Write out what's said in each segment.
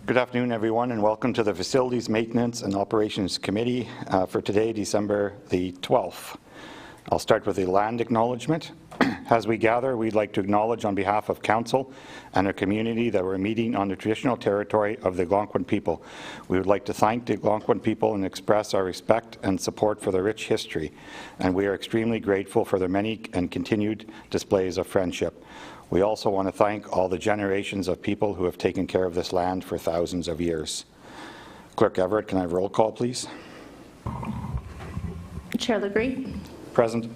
Good afternoon, everyone, and welcome to the Facilities Maintenance and Operations Committee for today, December the 12th. I'll start with a land acknowledgement. As we gather, we'd like to acknowledge on behalf of Council and our community that we're meeting on the traditional territory of the Algonquin people. We would like to thank the Algonquin people and express our respect and support for their rich history, and we are extremely grateful for their many and continued displays of friendship. We also want to thank all the generations of people who have taken care of this land for thousands of years. Clerk Everett, can I have roll call, please? Chair Legree. Present.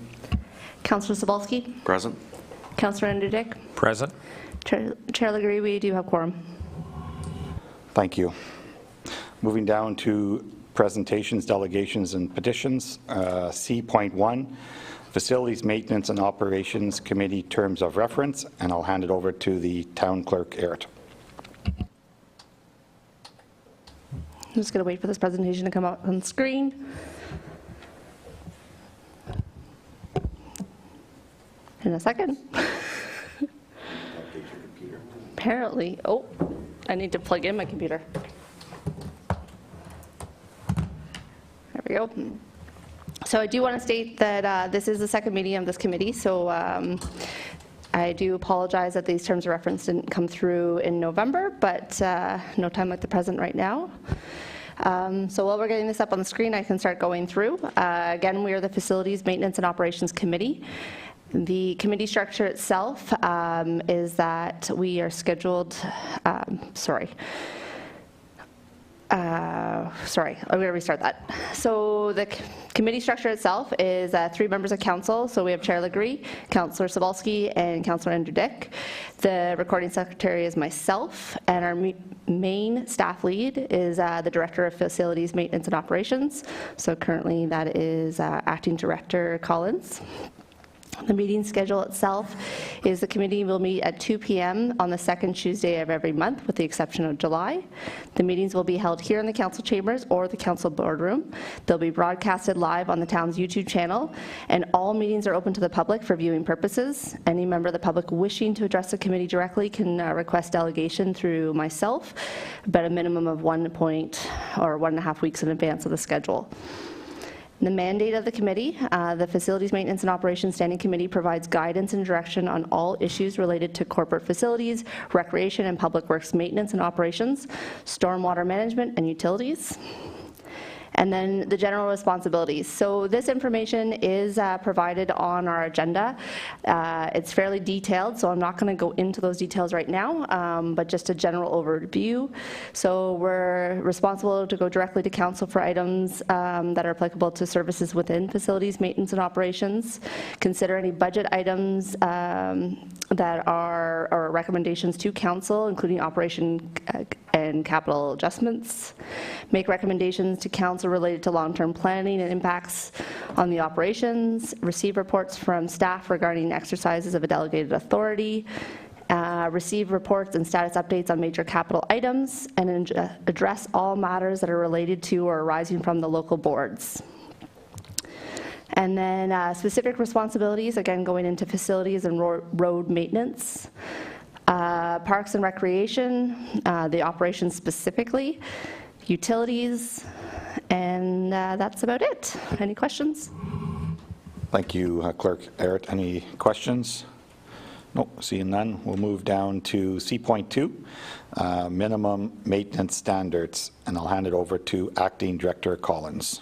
Councillor Sobalski. Present. Councillor Anderdick. Present. Chair Legree, we do have quorum. Thank you. Moving down to presentations, delegations, and petitions. C.1. Facilities Maintenance and Operations Committee Terms of Reference, and I'll hand it over to the Town Clerk, Eric. I'm just going to wait for this presentation to come up on the screen. In a second. Apparently. Oh, I need to plug in my computer. There we go. So I do want to state that this is the second meeting of this committee, so I do apologize that these terms of reference didn't come through in November, but no time like the present right now. So while we're getting this up on the screen, I can start going through. Again, we are the Facilities Maintenance and Operations Committee. The committee structure itself is that we are scheduled, I'm going to restart that. So the committee structure itself is 3 members of council. So we have Chair Legree, Councillor Sobalski, and Councillor Anderdick. The recording secretary is myself, and our main staff lead is the Director of Facilities Maintenance and Operations. So currently that is Acting Director Collins. The meeting schedule itself is the committee will meet at 2 p.m. on the second Tuesday of every month, with the exception of July. The meetings will be held here in the council chambers or the council boardroom. They'll be broadcasted live on the town's YouTube channel, and all meetings are open to the public for viewing purposes. Any member of the public wishing to address the committee directly can request delegation through myself, but a minimum of 1.5 weeks in advance of the schedule. The mandate of the committee, the Facilities Maintenance and Operations Standing Committee provides guidance and direction on all issues related to corporate facilities, recreation and public works maintenance and operations, stormwater management and utilities. And then the general responsibilities. So this information is provided on our agenda. It's fairly detailed, so I'm not going to go into those details right now, but just a general overview. So we're responsible to go directly to council for items that are applicable to services within facilities, maintenance, and operations. Consider any budget items that are or recommendations to council, including operation and capital adjustments. Make recommendations to council related to long-term planning and impacts on the operations. Receive reports from staff regarding exercises of a delegated authority. Receive reports and status updates on major capital items, and address all matters that are related to or arising from the local boards. And then specific responsibilities, again going into facilities and road maintenance. Parks and recreation, the operations specifically, utilities, and that's about it. Any questions? Thank you, Clerk Eric. Any questions? Nope, seeing none. We'll move down to C.2, minimum maintenance standards, and I'll hand it over to Acting Director Collins.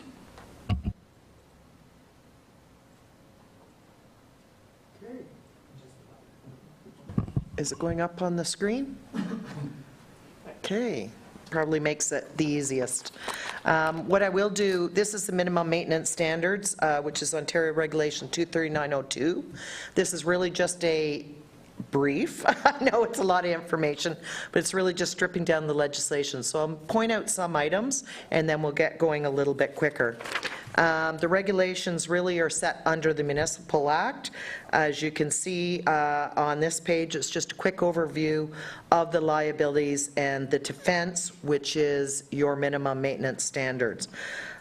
Is it going up on the screen? Okay, probably makes it the easiest. What I will do, this is the minimum maintenance standards, which is Ontario Regulation 23902. This is really just a brief. I know it's a lot of information, but it's really just stripping down the legislation. So I'll point out some items, and then we'll get going a little bit quicker. The regulations really are set under the Municipal Act. As you can see on this page, it's just a quick overview of the liabilities and the defense, which is your minimum maintenance standards.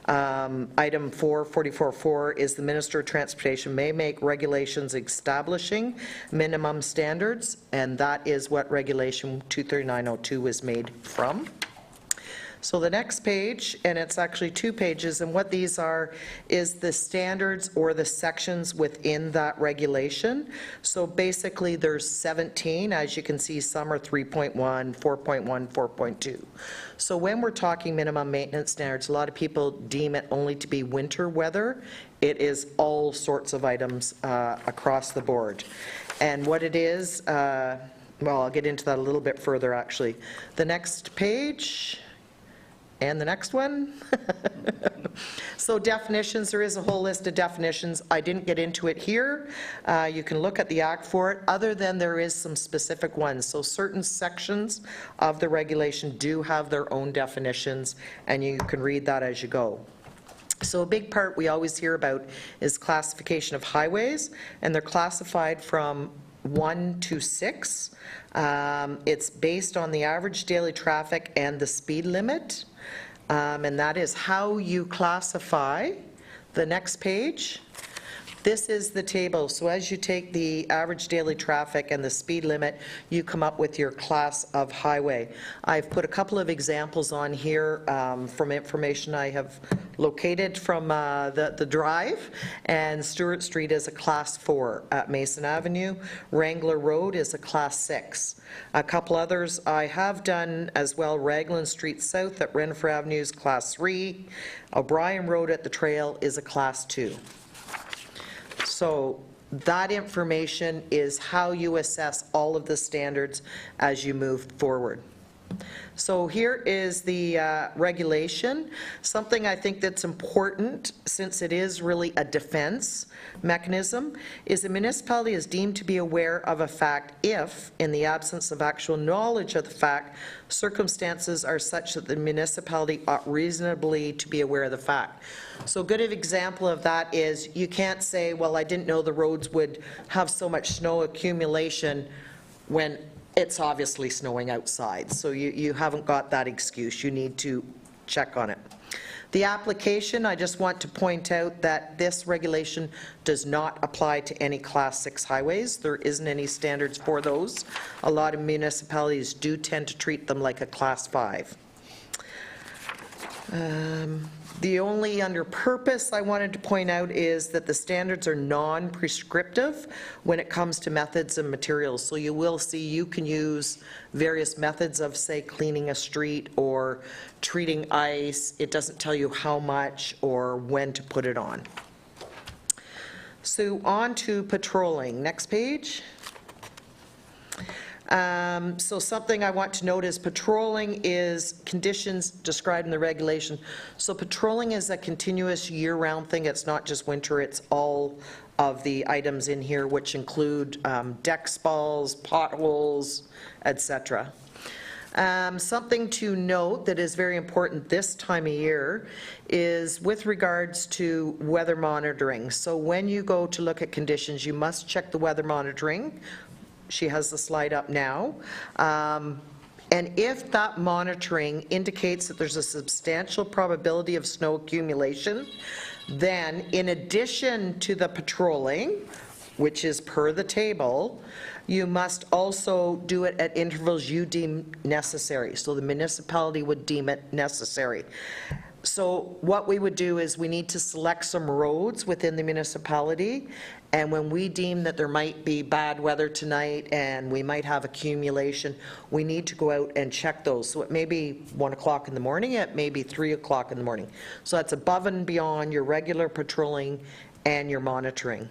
Item 444.4 is the Minister of Transportation may make regulations establishing minimum standards, and that is what Regulation 23902 is made from. So the next page, and it's actually 2 pages, and what these are is the standards or the sections within that regulation. So basically there's 17, as you can see, some are 3.1, 4.1, 4.2. So when we're talking minimum maintenance standards, a lot of people deem it only to be winter weather. It is all sorts of items across the board. And what it is, well, I'll get into that a little bit further actually. The next page. And the next one. So definitions, there is a whole list of definitions. I didn't get into it here. You can look at the Act for it, other than there is some specific ones. So certain sections of the regulation do have their own definitions, and you can read that as you go. So a big part we always hear about is classification of highways, and they're classified from 1 to 6. It's based on the average daily traffic and the speed limit. And that is how you classify. The next page. This is the table. So as you take the average daily traffic and the speed limit, you come up with your class of highway. I've put a couple of examples on here from information I have located from the drive. And Stewart Street is a class 4 at Mason Avenue. Wrangler Road is a class 6. A couple others I have done as well. Raglan Street South at Renfrew Avenue is class 3. O'Brien Road at the Trail is a class 2. So that information is how you assess all of the standards as you move forward. So here is the regulation. Something I think that's important, since it is really a defense mechanism, is a municipality is deemed to be aware of a fact if, in the absence of actual knowledge of the fact, circumstances are such that the municipality ought reasonably to be aware of the fact. So a good example of that is you can't say, well, I didn't know the roads would have so much snow accumulation when it's obviously snowing outside. So you haven't got that excuse. You need to check on it. The application, I just want to point out that this regulation does not apply to any class 6 highways. There isn't any standards for those. A lot of municipalities do tend to treat them like a class 5. The only under purpose I wanted to point out is that the standards are non-prescriptive when it comes to methods and materials. So you will see you can use various methods of, say, cleaning a street or treating ice. It doesn't tell you how much or when to put it on. So on to patrolling. Next page. So something I want to note is patrolling is conditions described in the regulation. So patrolling is a continuous year-round thing. It's not just winter, it's all of the items in here, which include deck spalls, potholes, etc. Something to note that is very important this time of year is with regards to weather monitoring. So when you go to look at conditions, you must check the weather monitoring. She has the slide up now. And if that monitoring indicates that there's a substantial probability of snow accumulation, then in addition to the patrolling, which is per the table, you must also do it at intervals you deem necessary. So the municipality would deem it necessary. So what we would do is we need to select some roads within the municipality, and when we deem that there might be bad weather tonight and we might have accumulation, we need to go out and check those. So it may be 1 o'clock in the morning, it may be 3 o'clock in the morning. So that's above and beyond your regular patrolling and your monitoring.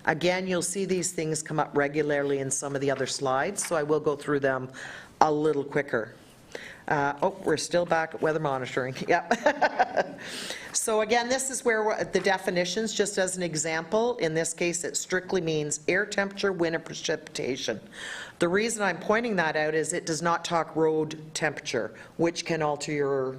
Again, you'll see these things come up regularly in some of the other slides, so I will go through them a little quicker. Oh, we're still back at weather monitoring. Yep. So again, this is where the definitions, just as an example, in this case it strictly means air temperature, wind, and precipitation. The reason I'm pointing that out is it does not talk road temperature, which can alter your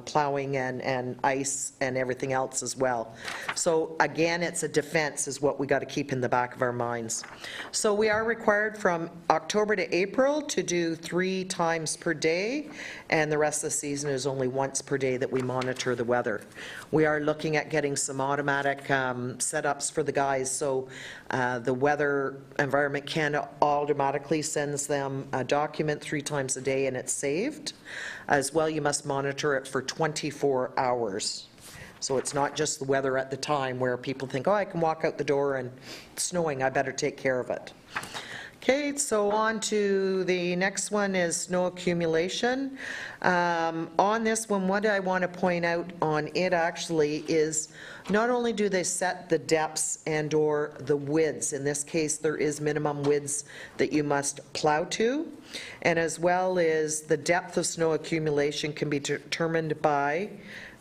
plowing and ice and everything else as well. So again, it's a defense is what we got to keep in the back of our minds. So we are required from October to April to do 3 times per day. and the rest of the season is only once per day that we monitor the weather. We are looking at getting some automatic setups for the guys, so the Weather Environment Canada automatically sends them a document 3 times a day and it's saved. As well, you must monitor it for 24 hours. So it's not just the weather at the time where people think, oh, I can walk out the door and it's snowing, I better take care of it. Okay, so on to the next one is snow accumulation. On this one, what I want to point out on it actually is not only do they set the depths and or the widths, in this case there is minimum widths that you must plow to, and as well as the depth of snow accumulation can be determined by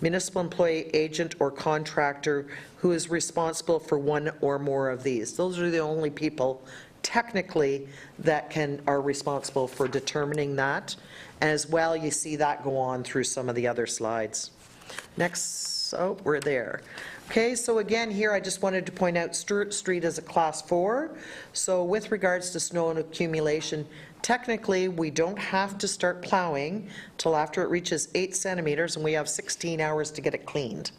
municipal employee, agent, or contractor who is responsible for one or more of these. Those are the only people technically that are responsible for determining that. As well, you see that go on through some of the other slides. Next, oh, we're there. Okay, so again here I just wanted to point out Stewart Street is a class 4. So with regards to snow and accumulation, technically we don't have to start plowing till after it reaches 8 centimeters and we have 16 hours to get it cleaned.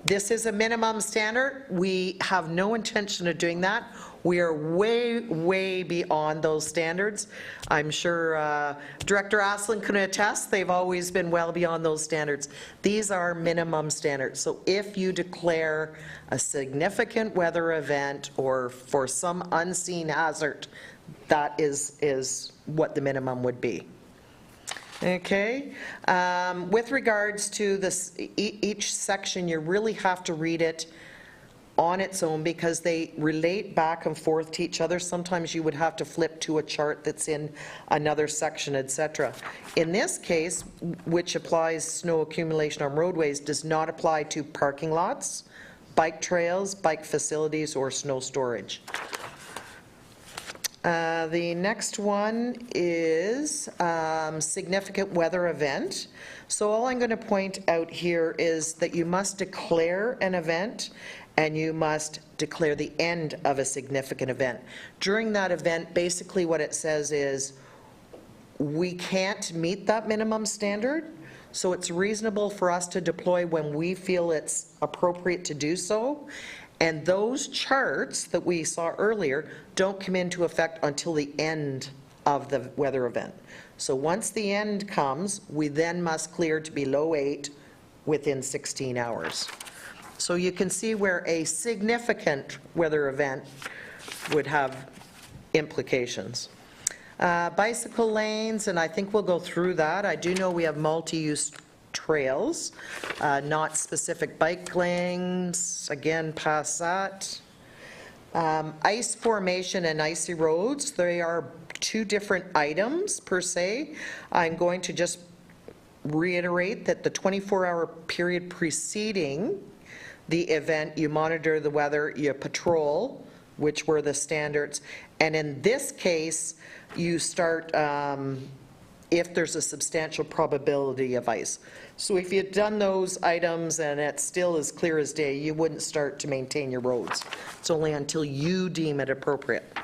This is a minimum standard. We have no intention of doing that. We are way, way beyond those standards. I'm sure Director Aslin can attest, they've always been well beyond those standards. These are minimum standards. So if you declare a significant weather event or for some unseen hazard, that is what the minimum would be. Okay, with regards to this, each section, you really have to read it on its own because they relate back and forth to each other. Sometimes you would have to flip to a chart that's in another section, etc. In this case, which applies snow accumulation on roadways, does not apply to parking lots, bike trails, bike facilities, or snow storage. The next one is significant weather event. So all I'm going to point out here is that you must declare an event and you must declare the end of a significant event. During that event, basically what it says is we can't meet that minimum standard, so it's reasonable for us to deploy when we feel it's appropriate to do so. And those charts that we saw earlier don't come into effect until the end of the weather event. So once the end comes, we then must clear to below 8 within 16 hours. So you can see where a significant weather event would have implications. Bicycle lanes, and I think we'll go through that. I do know we have multi-use trails, not specific bike lanes, again past that. Ice formation and icy roads, they are 2 different items per se. I'm going to just reiterate that the 24-hour period preceding the event, you monitor the weather, you patrol, which were the standards, and in this case you start if there's a substantial probability of ice. So if you'd done those items and it's still as clear as day, you wouldn't start to maintain your roads. It's only until you deem it appropriate.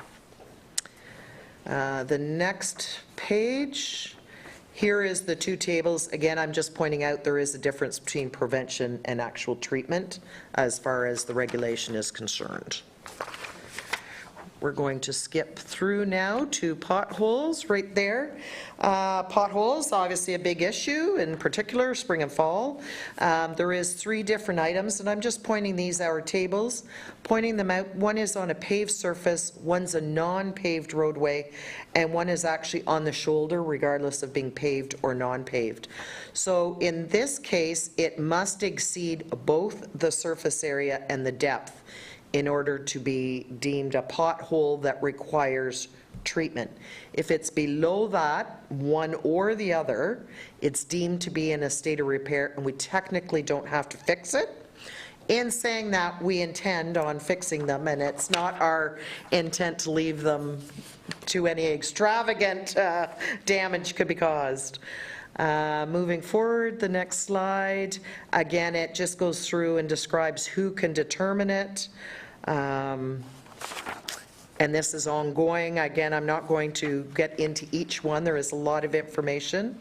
The next page, here is the 2 tables. Again, I'm just pointing out there is a difference between prevention and actual treatment as far as the regulation is concerned. We're going to skip through now to potholes right there. Potholes, obviously a big issue, in particular spring and fall. There is 3 different items, and I'm just pointing these out tables, pointing them out. One is on a paved surface, one's a non-paved roadway, and one is actually on the shoulder, regardless of being paved or non-paved. So in this case, it must exceed both the surface area and the depth in order to be deemed a pothole that requires treatment. If it's below that, one or the other, it's deemed to be in a state of repair and we technically don't have to fix it. In saying that, we intend on fixing them, and it's not our intent to leave them to any extravagant damage could be caused. Moving forward, the next slide, again, it just goes through and describes who can determine it. and this is ongoing. Again, I'm not going to get into each one. There is a lot of information.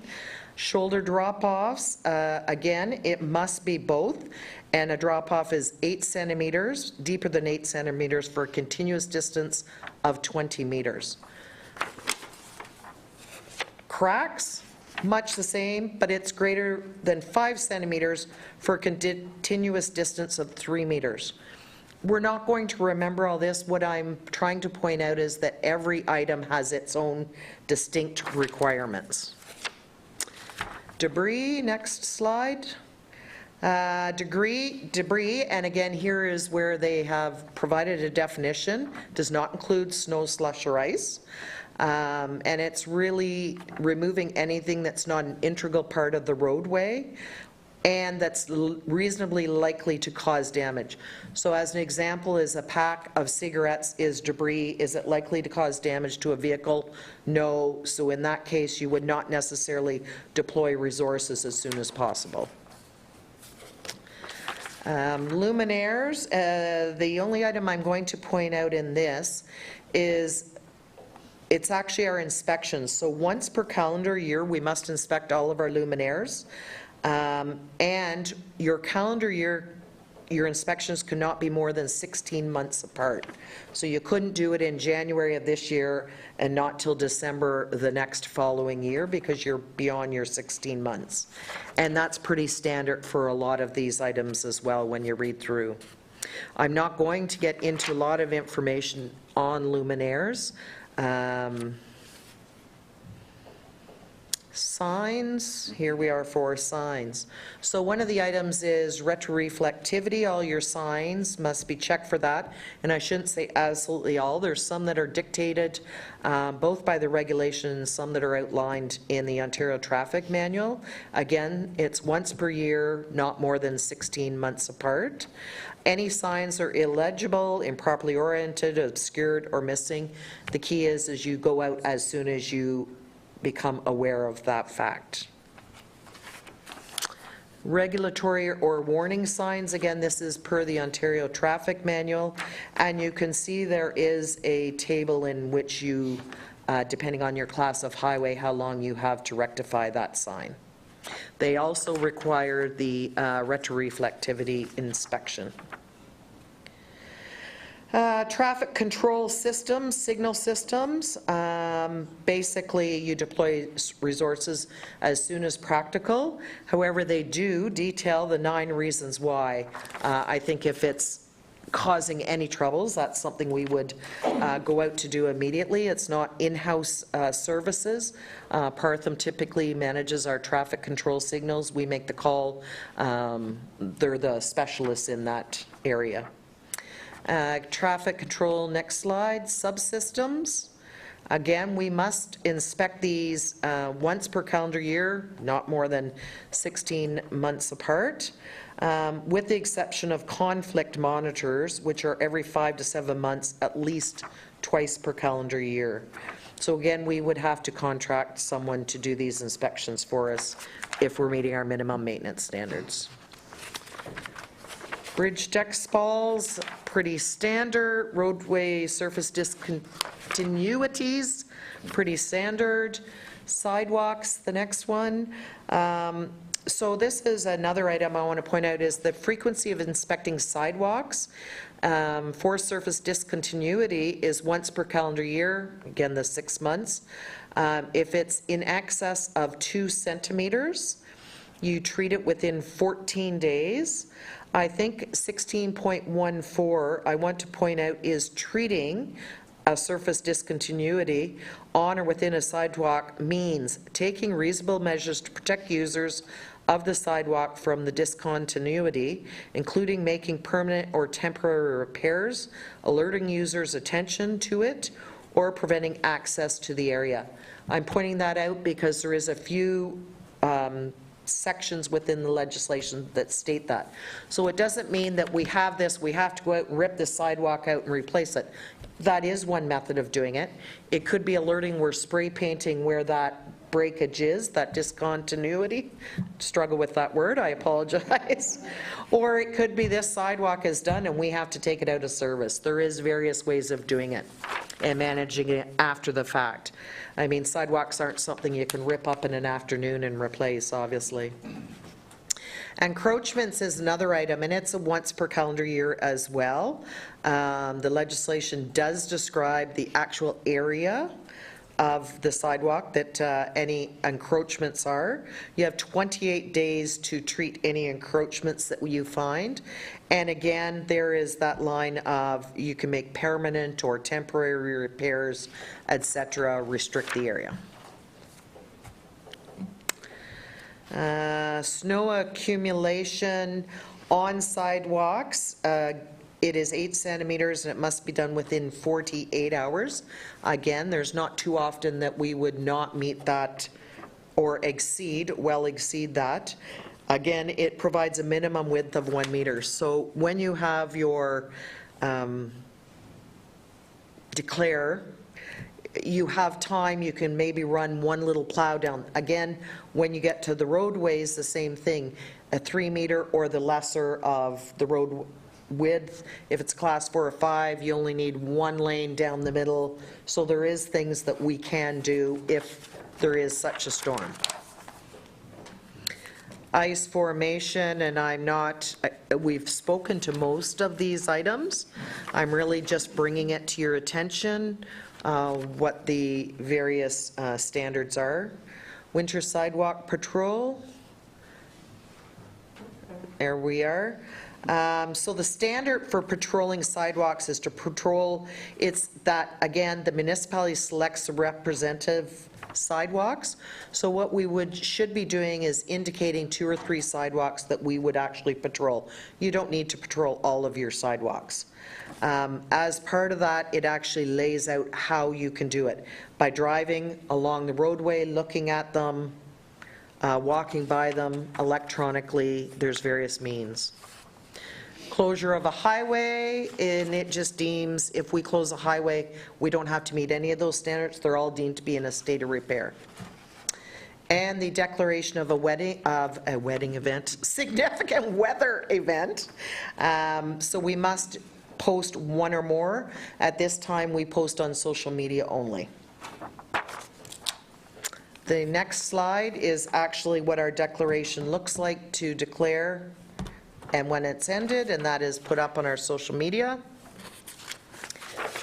Shoulder drop-offs, again, it must be both, and a drop-off is 8 centimeters, deeper than 8 centimeters for a continuous distance of 20 meters. Cracks, much the same, but it's greater than 5 centimeters for a continuous distance of 3 meters. We're not going to remember all this. What I'm trying to point out is that every item has its own distinct requirements. Debris, next slide. Debris, and again, here is where they have provided a definition, does not include snow, slush, or ice. And it's really removing anything that's not an integral part of the roadway and that's reasonably likely to cause damage. So as an example, is a pack of cigarettes is debris. Is it likely to cause damage to a vehicle? No. So in that case, you would not necessarily deploy resources as soon as possible. Luminaires, the only item I'm going to point out in this is it's actually our inspections. So once per calendar year, we must inspect all of our luminaires. And your calendar year, your inspections cannot be more than 16 months apart. So you couldn't do it in January of this year and not till December the next following year because you're beyond your 16 months. And that's pretty standard for a lot of these items as well when you read through. I'm not going to get into a lot of information on luminaires. Signs, here we are for signs. So one of the items is retroreflectivity. All your signs must be checked for that. And I shouldn't say absolutely all. There's some that are dictated both by the regulations, some that are outlined in the Ontario Traffic Manual. Again, it's once per year, not more than 16 months apart. Any signs are illegible, improperly oriented, obscured, or missing. The key is you go out as soon as you become aware of that fact. Regulatory or warning signs, again, this is per the Ontario Traffic Manual, and you can see there is a table in which you, depending on your class of highway, how long you have to rectify that sign. They also require the retroreflectivity inspection. Traffic control systems, signal systems, basically you deploy resources as soon as practical. However, they do detail the 9 reasons why. I think if it's causing any troubles, that's something we would go out to do immediately. It's not in-house services. Partham typically manages our traffic control signals. We make the call. They're the specialists in that area. Traffic control, next slide, subsystems. Again, we must inspect these once per calendar year, not more than 16 months apart, with the exception of conflict monitors, which are every 5 to 7 months, at least twice per calendar year. So again, we would have to contract someone to do these inspections for us if we're meeting our minimum maintenance standards. Bridge deck spalls, pretty standard. Roadway surface discontinuities, pretty standard. Sidewalks, the next one. So this is another item I want to point out is the frequency of inspecting sidewalks for surface discontinuity is once per calendar year, again the 6 months. If it's in excess of 2 centimeters, you treat it within 14 days. I think 16.14, I want to point out, is treating a surface discontinuity on or within a sidewalk means taking reasonable measures to protect users of the sidewalk from the discontinuity, including making permanent or temporary repairs, alerting users' attention to it, or preventing access to the area. I'm pointing that out because there is a few sections within the legislation that state that. So it doesn't mean that we have this, we have to go out and rip the sidewalk out and replace it. That is one method of doing it. It could be alerting we're spray painting where that breakage is, that discontinuity. Struggle with that word, I apologize. Or it could be this sidewalk is done and we have to take it out of service. There is various ways of doing it. and managing it after the fact. I mean, sidewalks aren't something you can rip up in an afternoon and replace, obviously. Encroachments is another item, and it's a once per calendar year as well. The legislation does describe the actual area of the sidewalk that any encroachments are. You have 28 days to treat any encroachments that you find. And again, there is that line of you can make permanent or temporary repairs, etc., restrict the area. Snow accumulation on sidewalks. It is 8 centimeters and it must be done within 48 hours. Again, there's not too often that we would not meet that or well exceed that. Again, it provides a minimum width of 1 meter. So when you have your declare, you have time, you can maybe run one little plow down. Again, when you get to the roadways, the same thing, a 3 meter or the lesser of the road width. If it's class 4 or 5, you only need 1 lane down the middle. So there is things that we can do if there is such a storm. Ice formation, and we've spoken to most of these items. I'm really just bringing it to your attention, what the various standards are. Winter sidewalk patrol. There we are. So the standard for patrolling sidewalks is to patrol, it's that, again, the municipality selects the representative sidewalks. So what we should be doing is indicating 2 or 3 sidewalks that we would actually patrol. You don't need to patrol all of your sidewalks. As part of that, it actually lays out how you can do it. By driving along the roadway, looking at them, walking by them electronically, there's various means. Closure of a highway, and it just deems if we close a highway, we don't have to meet any of those standards. They're all deemed to be in a state of repair. And the declaration of a wedding event, significant weather event. So we must post 1 or more. At this time, we post on social media only. The next slide is actually what our declaration looks like to declare and when it's ended, and that is put up on our social media.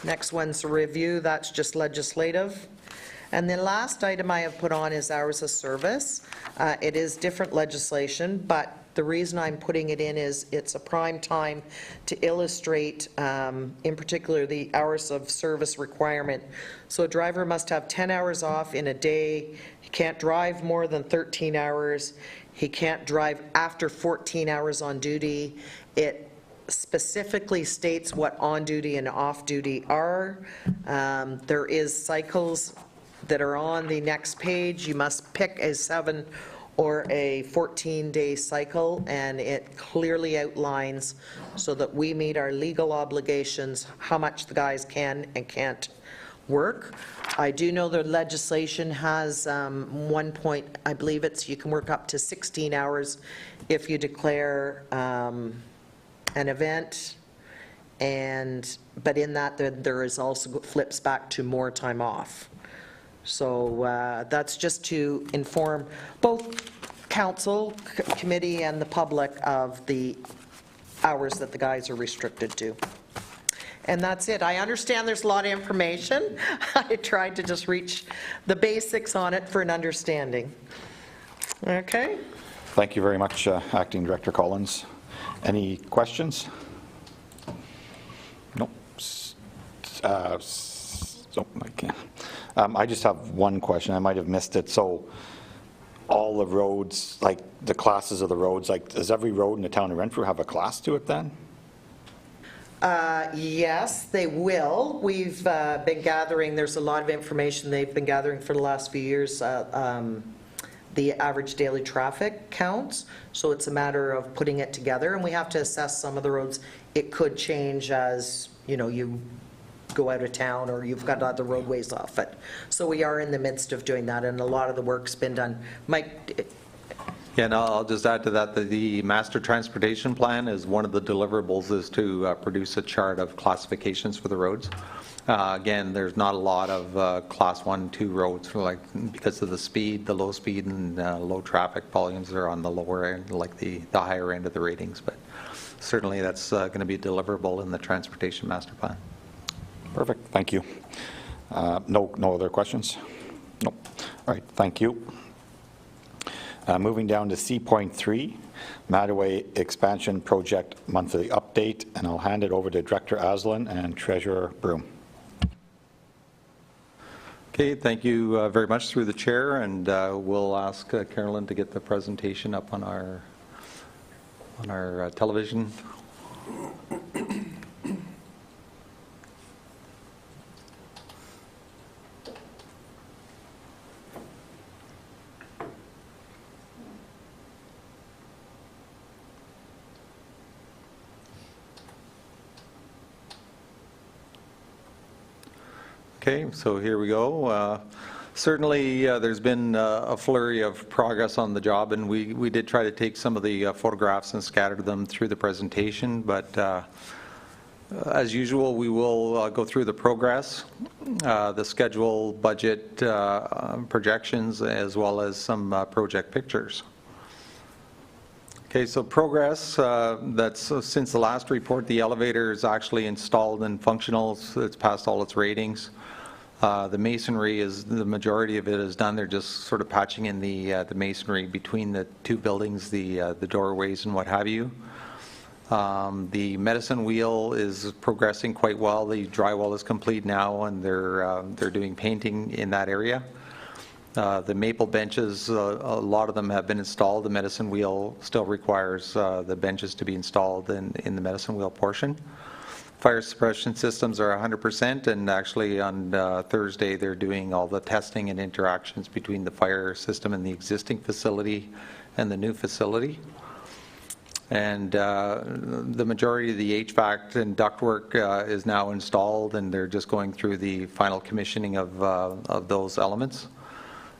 Next one's a review, that's just legislative. And the last item I have put on is hours of service. It is different legislation, but the reason I'm putting it in is it's a prime time to illustrate, in particular, the hours of service requirement. So a driver must have 10 hours off in a day. He can't drive more than 13 hours. He can't drive after 14 hours on duty. It specifically states what on duty and off duty are. There is cycles that are on the next page. You must pick a 7 or a 14-day cycle, and it clearly outlines so that we meet our legal obligations, how much the guys can and can't work. I do know the legislation has 1 point, I believe it's you can work up to 16 hours if you declare an event, but in that there is also flips back to more time off. So that's just to inform both council, committee, and the public of the hours that the guys are restricted to. And that's it. I understand there's a lot of information. I tried to just reach the basics on it for an understanding. Okay. Thank you very much, Acting Director Collins. Any questions? Nope. I can't. I just have one question. I might have missed it. So all the roads, like the classes of the roads, like does every road in the town of Renfrew have a class to it then? Yes, they will. We've been gathering, there's a lot of information they've been gathering for the last few years, the average daily traffic counts. So it's a matter of putting it together, and we have to assess some of the roads. It could change as, you go out of town or you've got other roadways off it. So we are in the midst of doing that, and a lot of the work's been done. Mike, Yeah, and I'll just add to that the master transportation plan is one of the deliverables is to produce a chart of classifications for the roads. Again, there's not a lot of class 1, 2 roads because of the speed, the low speed and low traffic volumes are on the lower end, like the higher end of the ratings. But certainly that's going to be deliverable in the transportation master plan. Perfect. Thank you. No other questions? No. All right. Thank you. Moving down to C.3, Mattaway Expansion Project Monthly Update, and I'll hand it over to Director Aslan and Treasurer Broom. Okay, thank you very much through the chair, and we'll ask Carolyn to get the presentation up on our television. Okay, so here we go. Certainly, there's been a flurry of progress on the job, and we did try to take some of the photographs and scatter them through the presentation, but as usual, we will go through the progress, the schedule, budget projections, as well as some project pictures. Okay, so progress, that's since the last report, the elevator is actually installed and functional. So it's passed all its ratings. The masonry is, the majority of it is done. They're just sort of patching in the masonry between the two buildings, the doorways and what have you. The medicine wheel is progressing quite well. The drywall is complete now, and they're doing painting in that area. The maple benches, a lot of them have been installed. The medicine wheel still requires the benches to be installed in the medicine wheel portion. Fire suppression systems are 100%, and actually on Thursday they're doing all the testing and interactions between the fire system and the existing facility and the new facility. And the majority of the HVAC and ductwork is now installed, and they're just going through the final commissioning of those elements.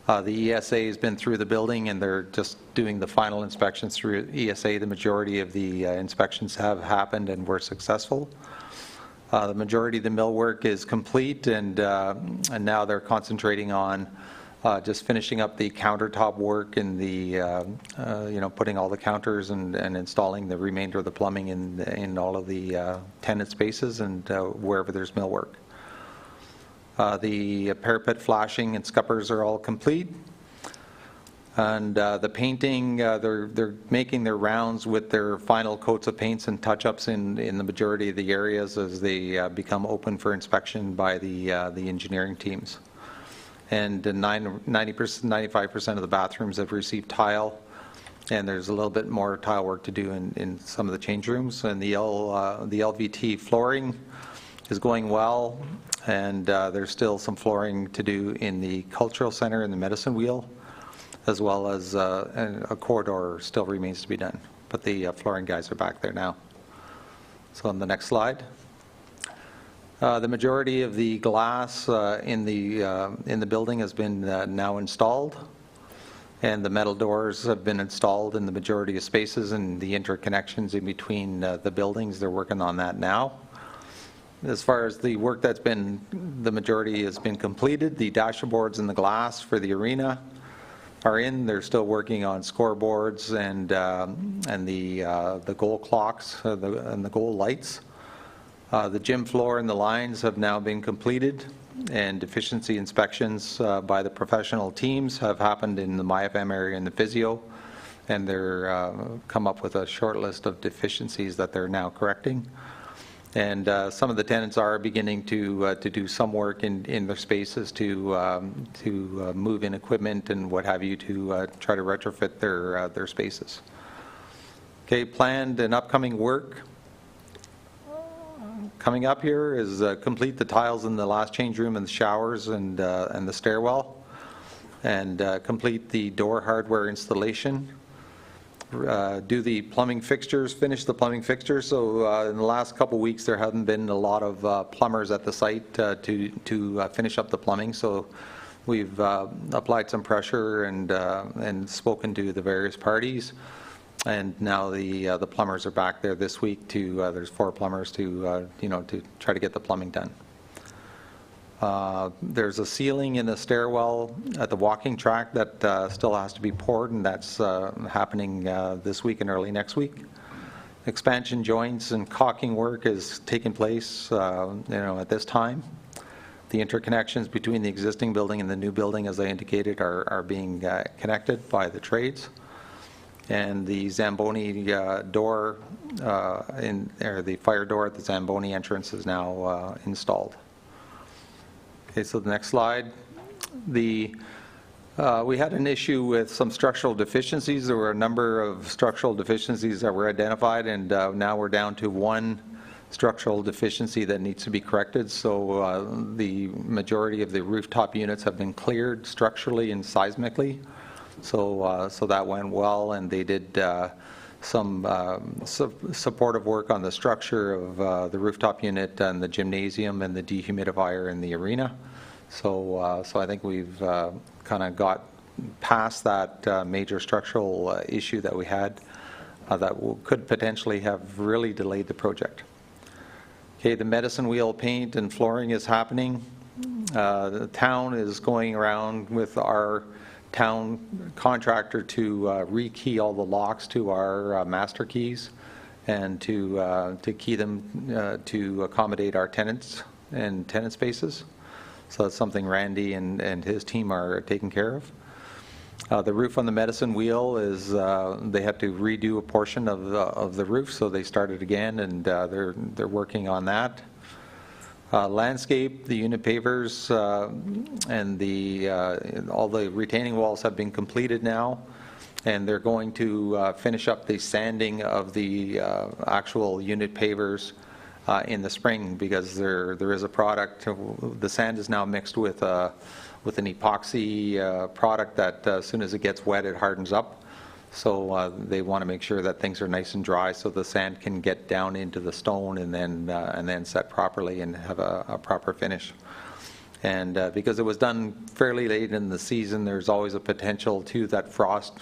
The ESA has been through the building, and they're just doing the final inspections through ESA. The majority of the inspections have happened and were successful. The majority of the millwork is complete, and now they're concentrating on just finishing up the countertop work and the putting all the counters and installing the remainder of the plumbing in all of the tenant spaces and wherever there's millwork. The parapet flashing and scuppers are all complete. And the painting, they're making their rounds with their final coats of paints and touch-ups in the majority of the areas as they become open for inspection by the engineering teams. And 95% of the bathrooms have received tile, and there's a little bit more tile work to do in some of the change rooms. And the LVT flooring is going well, and there's still some flooring to do in the cultural center and the medicine wheel, as well as a corridor still remains to be done. But the flooring guys are back there now. So on the next slide. The majority of the glass in the building has been now installed, and the metal doors have been installed in the majority of spaces, and the interconnections in between the buildings, they're working on that now. As far as the work that's been, the majority has been completed. The dashboards and the glass for the arena are in. They're still working on scoreboards and the goal clocks and the goal lights. The gym floor and the lines have now been completed, and deficiency inspections by the professional teams have happened in the MyFM area and the physio, and they're come up with a short list of deficiencies that they're now correcting. And some of the tenants are beginning to do some work in their spaces to move in equipment and what have you to try to retrofit their spaces. Okay, planned and upcoming work. Coming up here is complete the tiles in the last change room and the showers and the stairwell, and complete the door hardware installation. Do the plumbing fixtures, finish the plumbing fixtures. So in the last couple weeks there haven't been a lot of plumbers at the site to finish up the plumbing, so We've applied some pressure and spoken to the various parties, and now the plumbers are back there this week to, there's 4 plumbers to, to try to get the plumbing done. There's a ceiling in the stairwell at the walking track that still has to be poured, and that's happening this week and early next week. Expansion joints and caulking work is taking place, at this time. The interconnections between the existing building and the new building, as I indicated, are being connected by the trades. And the Zamboni door, or the fire door at the Zamboni entrance is now installed. Okay, so the next slide. We had an issue with some structural deficiencies. There were a number of structural deficiencies that were identified, and now we're down to 1 structural deficiency that needs to be corrected. So the majority of the rooftop units have been cleared structurally and seismically. So that went well, and they did some supportive work on the structure of the rooftop unit and the gymnasium and the dehumidifier in the arena. So I think we've kind of got past that major structural issue that we had that could potentially have really delayed the project. Okay, the medicine wheel paint and flooring is happening. The town is going around with our town contractor to rekey all the locks to our master keys and to key them to accommodate our tenants and tenant spaces. So that's something Randy and his team are taking care of. The roof on the medicine wheel is, they had to redo a portion of the roof, so they started again, and they're working on that. Landscape, the unit pavers, and all the retaining walls have been completed now, and they're going to finish up the sanding of the actual unit pavers in the spring, because there is a product. The sand is now mixed with an epoxy product that as soon as it gets wet, it hardens up. So they want to make sure that things are nice and dry so the sand can get down into the stone and then set properly and have a proper finish. And because it was done fairly late in the season, there's always a potential too that frost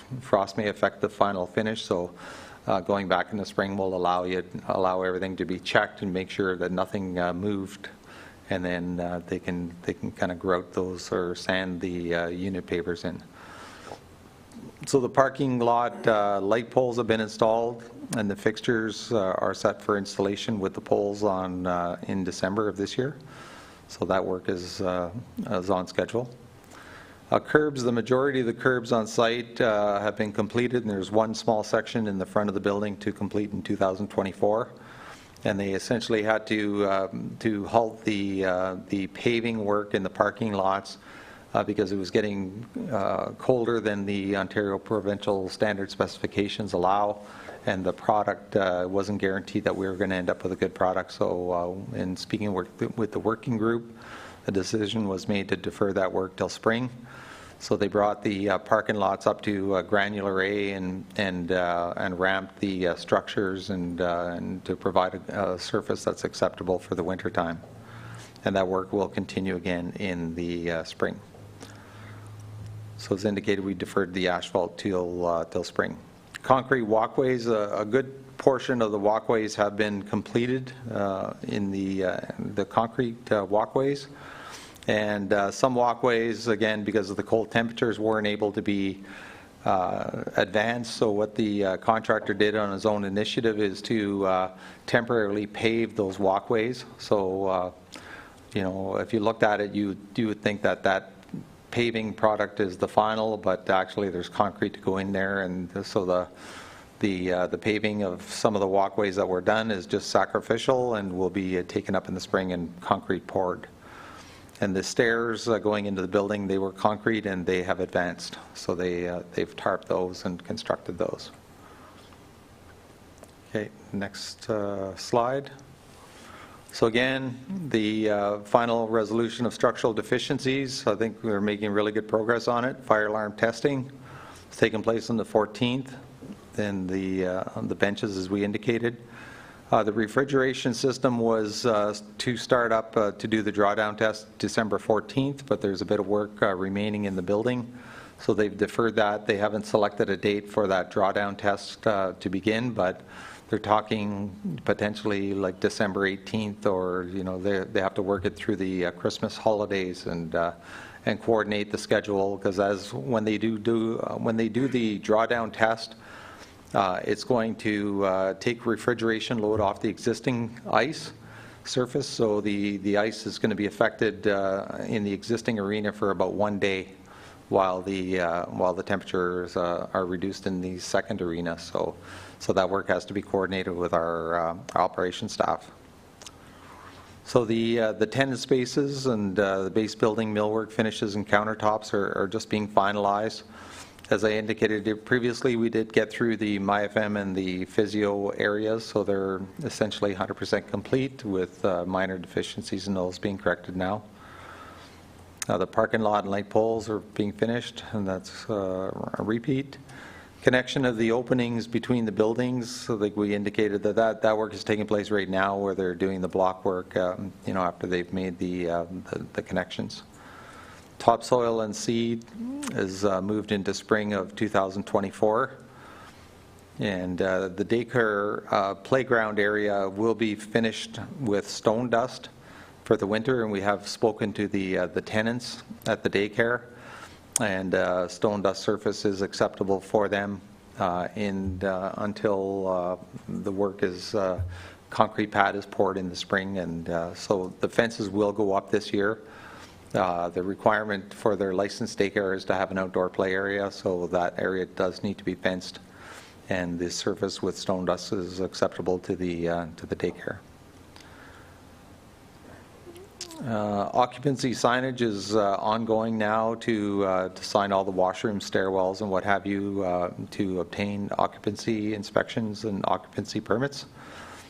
may affect the final finish. So going back in the spring will allow everything to be checked and make sure that nothing moved, and then they can kind of grout those or sand the unit pavers in. So the parking lot light poles have been installed, and the fixtures are set for installation with the poles on in December of this year. So that work is on schedule. Curbs, the majority of the curbs on site have been completed, and there's one small section in the front of the building to complete in 2024. And they essentially had to halt the paving work in the parking lots because it was getting colder than the Ontario provincial standard specifications allow, and the product wasn't guaranteed that we were going to end up with a good product. So in speaking with the working group, the decision was made to defer that work till spring. So they brought the parking lots up to granular A and ramped the structures and to provide a surface that's acceptable for the winter time. And that work will continue again in the spring. So as indicated, we deferred the asphalt till spring. Concrete walkways, a good portion of the walkways have been completed in the concrete walkways. And some walkways, again, because of the cold temperatures, weren't able to be advanced. So what the contractor did on his own initiative is to temporarily pave those walkways. So, if you looked at it, you would think that paving product is the final, but actually there's concrete to go in there, and so the paving of some of the walkways that were done is just sacrificial and will be taken up in the spring and concrete poured. And the stairs going into the building, they were concrete and they have advanced, so they've tarped those and constructed those. Okay, next slide. So again, the final resolution of structural deficiencies, I think we're making really good progress on it. Fire alarm testing is taking place on the 14th, and the benches as we indicated. The refrigeration system was to start up to do the drawdown test December 14th, but there's a bit of work remaining in the building. So they've deferred that. They haven't selected a date for that drawdown test to begin, but they're talking potentially like December 18th, or they have to work it through the Christmas holidays and coordinate the schedule, because when they do the drawdown test, it's going to take refrigeration load off the existing ice surface. So the ice is going to be affected in the existing arena for about 1 day, while the temperatures are reduced in the second arena. So that work has to be coordinated with our operations staff. So the tenant spaces and the base building millwork finishes and countertops are just being finalized. As I indicated previously, we did get through the MyFM and the physio areas, so they're essentially 100% complete, with minor deficiencies in those being corrected now. The parking lot and light poles are being finished, and that's a repeat. Connection of the openings between the buildings, so like we indicated that work is taking place right now, where they're doing the block work, after they've made the connections. Topsoil and seed is moved into spring of 2024. And the daycare playground area will be finished with stone dust for the winter, and we have spoken to the tenants at the daycare, and stone dust surface is acceptable for them until the work is concrete pad is poured in the spring, and so the fences will go up this year. The requirement for their licensed daycare is to have an outdoor play area, so that area does need to be fenced, and the surface with stone dust is acceptable to the daycare. Occupancy signage is ongoing now to sign all the washroom, stairwells, and what have you to obtain occupancy inspections and occupancy permits.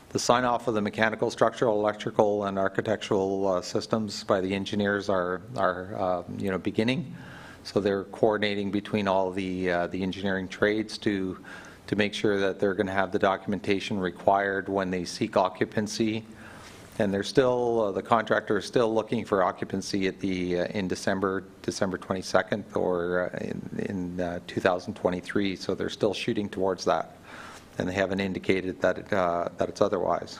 The sign-off of the mechanical, structural, electrical, and architectural systems by the engineers are beginning. So they're coordinating between all the engineering trades to make sure that they're going to have the documentation required when they seek occupancy. And they're still, the contractor is still looking for occupancy at in December 22nd, or in 2023. So they're still shooting towards that, and they haven't indicated that it's otherwise.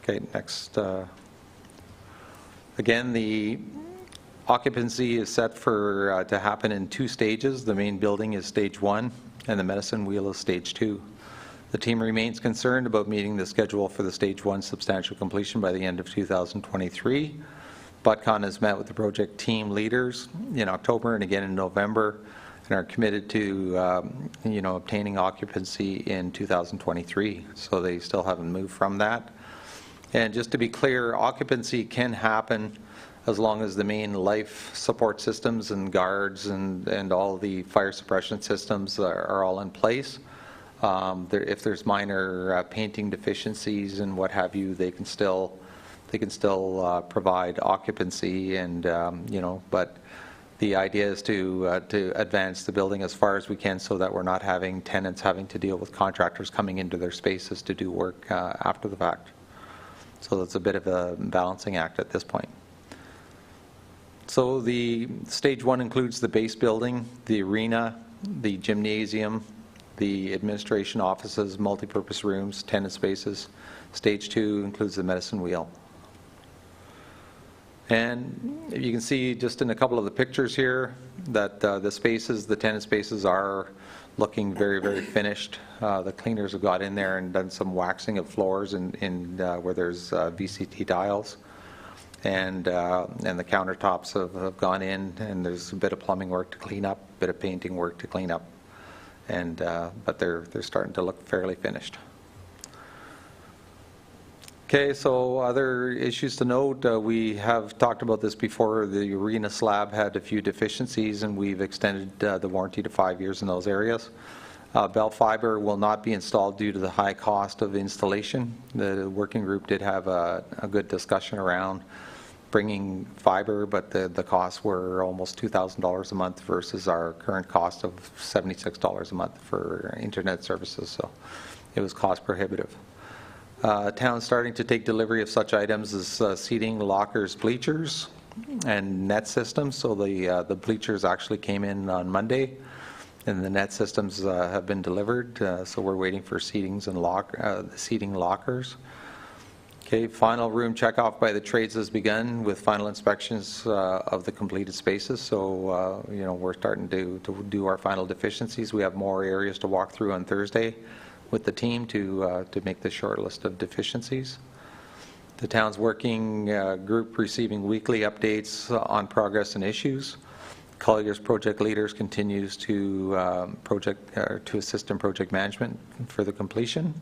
Okay, next. Again, the occupancy is set for to happen in 2 stages. The main building is stage 1, and the medicine wheel is stage 2. The team remains concerned about meeting the schedule for the stage 1 substantial completion by the end of 2023. BUTCON has met with the project team leaders in October and again in November, and are committed to obtaining occupancy in 2023. So they still haven't moved from that. And just to be clear, occupancy can happen as long as the main life support systems and guards and all the fire suppression systems are all in place. If there's minor painting deficiencies and what have you, they can still provide occupancy, and but the idea is to advance the building as far as we can, so that we're not having tenants having to deal with contractors coming into their spaces to do work after the fact. So that's a bit of a balancing act at this point. So the stage 1 includes the base building, the arena, the gymnasium, the administration offices, multipurpose rooms, tenant spaces. Stage 2 includes the medicine wheel. And you can see just in a couple of the pictures here that the tenant spaces are looking very, very finished. The cleaners have got in there and done some waxing of floors where there's VCT dials. And the countertops have gone in, and there's a bit of plumbing work to clean up, a bit of painting work to clean up. And but they're starting to look fairly finished. Okay, so other issues to note, we have talked about this before. The arena slab had a few deficiencies, and we've extended the warranty to 5 years in those areas. Bell fiber will not be installed due to the high cost of installation. The working group did have a good discussion around bringing fiber, but the costs were almost $2,000 a month versus our current cost of $76 a month for internet services, so it was cost prohibitive. Town's starting to take delivery of such items as seating, lockers, bleachers, and net systems. So the bleachers actually came in on Monday, and the net systems have been delivered. So we're waiting for seatings and seating lockers. Okay, final room checkoff by the trades has begun with final inspections of the completed spaces. So, we're starting to do our final deficiencies. We have more areas to walk through on Thursday with the team to make the short list of deficiencies. The town's working group receiving weekly updates on progress and issues. Collier's project leaders continues to assist in project management for the completion.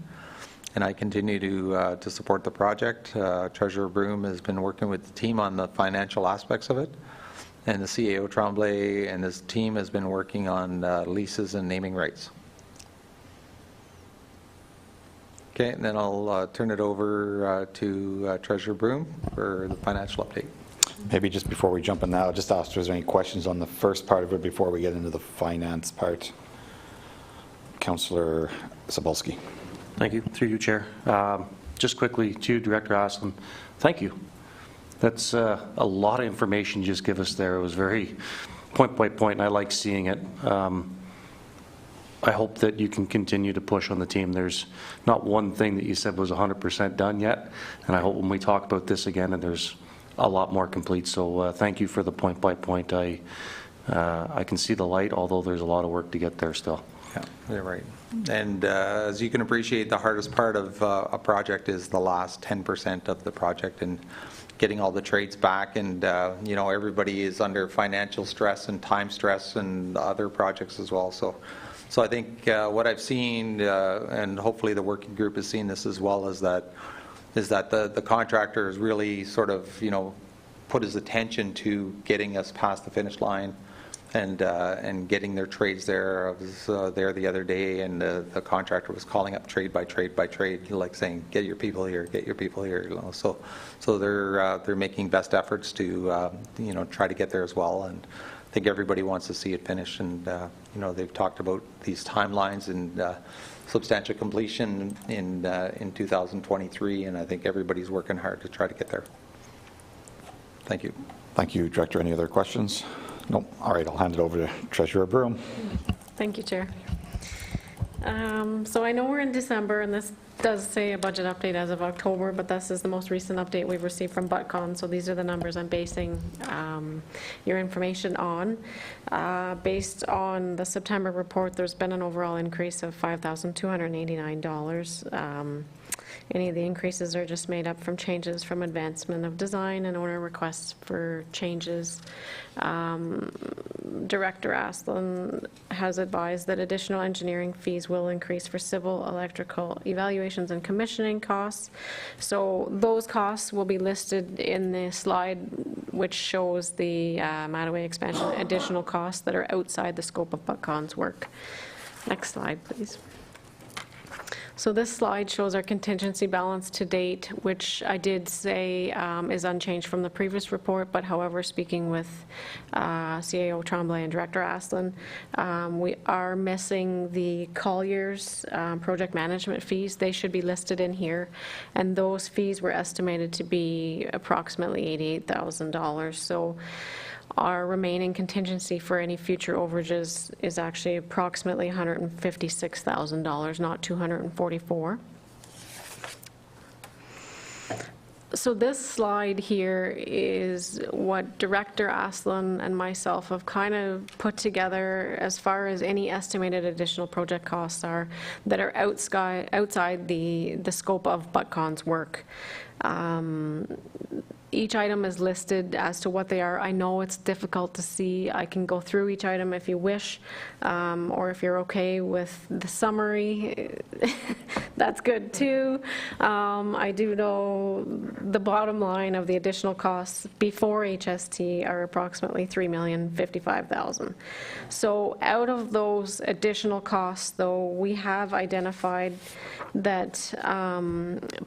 And I continue to support the project. Treasurer Broom has been working with the team on the financial aspects of it. And the CAO Tremblay and his team has been working on leases and naming rights. Okay, and then I'll turn it over to Treasurer Broom for the financial update. Maybe just before we jump in now, just ask if there's any questions on the first part of it before we get into the finance part. Councillor Cybulski. Thank you. Through you, Chair. Just quickly to Director Aslan, thank you. That's a lot of information you just give us there. It was very point by point, and I like seeing it. I hope that you can continue to push on the team. There's not one thing that you said was 100% done yet, and I hope when we talk about this again, and there's a lot more complete. So thank you for the point by point. I can see the light, although there's a lot of work to get there still. Yeah, you're right. And as you can appreciate, the hardest part of a project is the last 10% of the project and getting all the trades back. And, everybody is under financial stress and time stress and other projects as well. So I think what I've seen, and hopefully the working group has seen this as well, is that the contractor has really sort of, put his attention to getting us past the finish line. And getting their trades there. I was there the other day, and the contractor was calling up trade by trade by trade, like saying, "Get your people here, get your people here." So they're making best efforts to try to get there as well. And I think everybody wants to see it finished. And they've talked about these timelines and substantial completion in 2023, and I think everybody's working hard to try to get there. Thank you. Thank you, Director. Any other questions? Nope. All right, I'll hand it over to Treasurer Broom. Thank you, Chair. So I know we're in December, and this does say a budget update as of October, but this is the most recent update we've received from ButCon, so these are the numbers I'm basing your information on. Based on the September report, there's been an overall increase of $5,289. Any of the increases are just made up from changes from advancement of design and owner requests for changes. Director Aslan has advised that additional engineering fees will increase for civil, electrical evaluations and commissioning costs. So those costs will be listed in the slide which shows the Mattaway expansion additional costs that are outside the scope of ButCon's work. Next slide, please. So this slide shows our contingency balance to date, which I did say is unchanged from the previous report, but however, speaking with CAO Tremblay and Director Aslan, we are missing the Collier's project management fees. They should be listed in here, and those fees were estimated to be approximately $88,000. So our remaining contingency for any future overages is actually approximately $156,000, not $244,000. So this slide here is what Director Aslan and myself have kind of put together as far as any estimated additional project costs are that are outside the scope of ButCon's work. Each item is listed as to what they are. I know it's difficult to see. I can go through each item if you wish, or if you're okay with the summary, that's good too. I do know the bottom line of the additional costs before HST are approximately $3,055,000. So out of those additional costs, though, we have identified that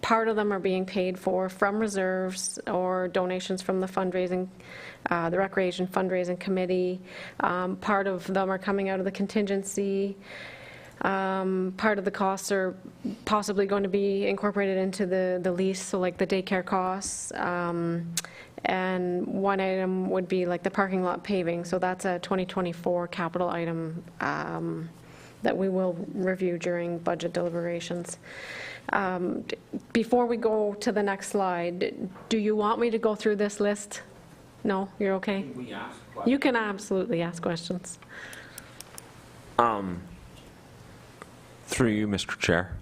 part of them are being paid for from reserves or donations from the fundraising, the Recreation Fundraising Committee. Part of them are coming out of the contingency. Part of the costs are possibly going to be incorporated into the lease, so like the daycare costs. And one item would be like the parking lot paving, so that's a 2024 capital item that we will review during budget deliberations. Before we go to the next slide, do you want me to go through this list? No, you're okay? We ask questions. You can absolutely ask questions. Through you, Mr. Chair.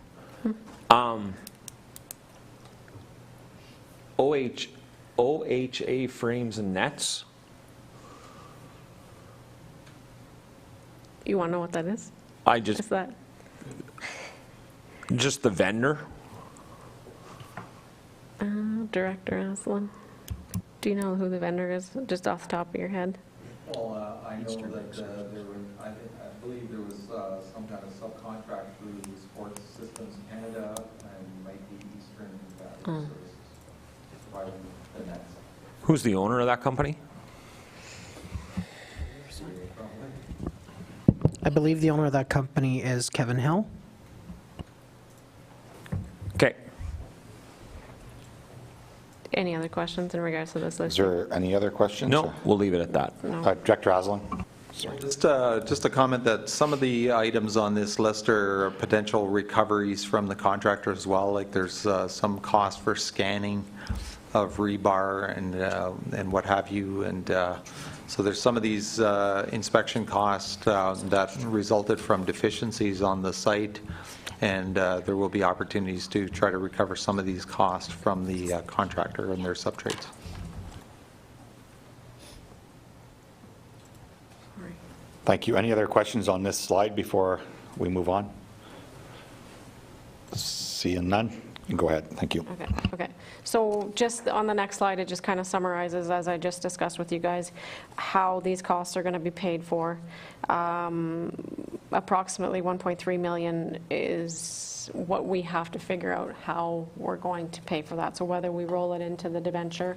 OHA frames and nets. You want to know what that is? I Is just that, the vendor. Director Aslan? Do you know who the vendor is, just off the top of your head? Well, I know that there were, I believe there was some kind of subcontract through Sports Systems Canada and might be Eastern Services providing the nets. Who's the owner of that company? I believe the owner of that company is Kevin Hill. Okay. Any other questions in regards to this Is list? there any other questions? No, we'll leave it at that. Director Aslan? Just a comment that some of the items on this list are potential recoveries from the contractor as well. Like there's some cost for scanning of rebar and what have you. And so there's some of these inspection costs that resulted from deficiencies on the site. And there will be opportunities to try to recover some of these costs from the contractor and their subtrades. Thank you. Any other questions on this slide before we move on? Seeing none, you can go ahead. Thank you. Okay. So just on the next slide, it just kind of summarizes, as I just discussed with you guys, how these costs are going to be paid for. Approximately 1.3 million is what we have to figure out how we're going to pay for that. So whether we roll it into the debenture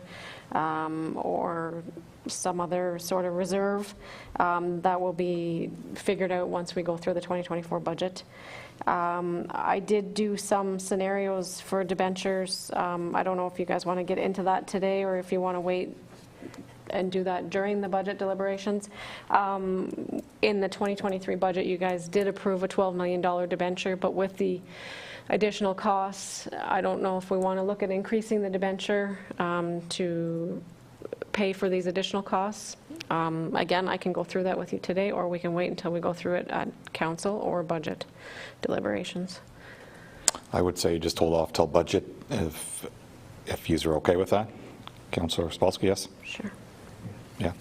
or some other sort of reserve, that will be figured out once we go through the 2024 budget. I did do some scenarios for debentures. I don't know if you guys want to get into that today or if you want to wait and do that during the budget deliberations. In the 2023 budget, you guys did approve a $12 million debenture, but with the additional costs, I don't know if we want to look at increasing the debenture to pay for these additional costs. Again, I can go through that with you today, or we can wait until we go through it at council or budget deliberations. I would say just hold off till budget if you are okay with that. Councillor Spolsky, yes? Sure. Yeah.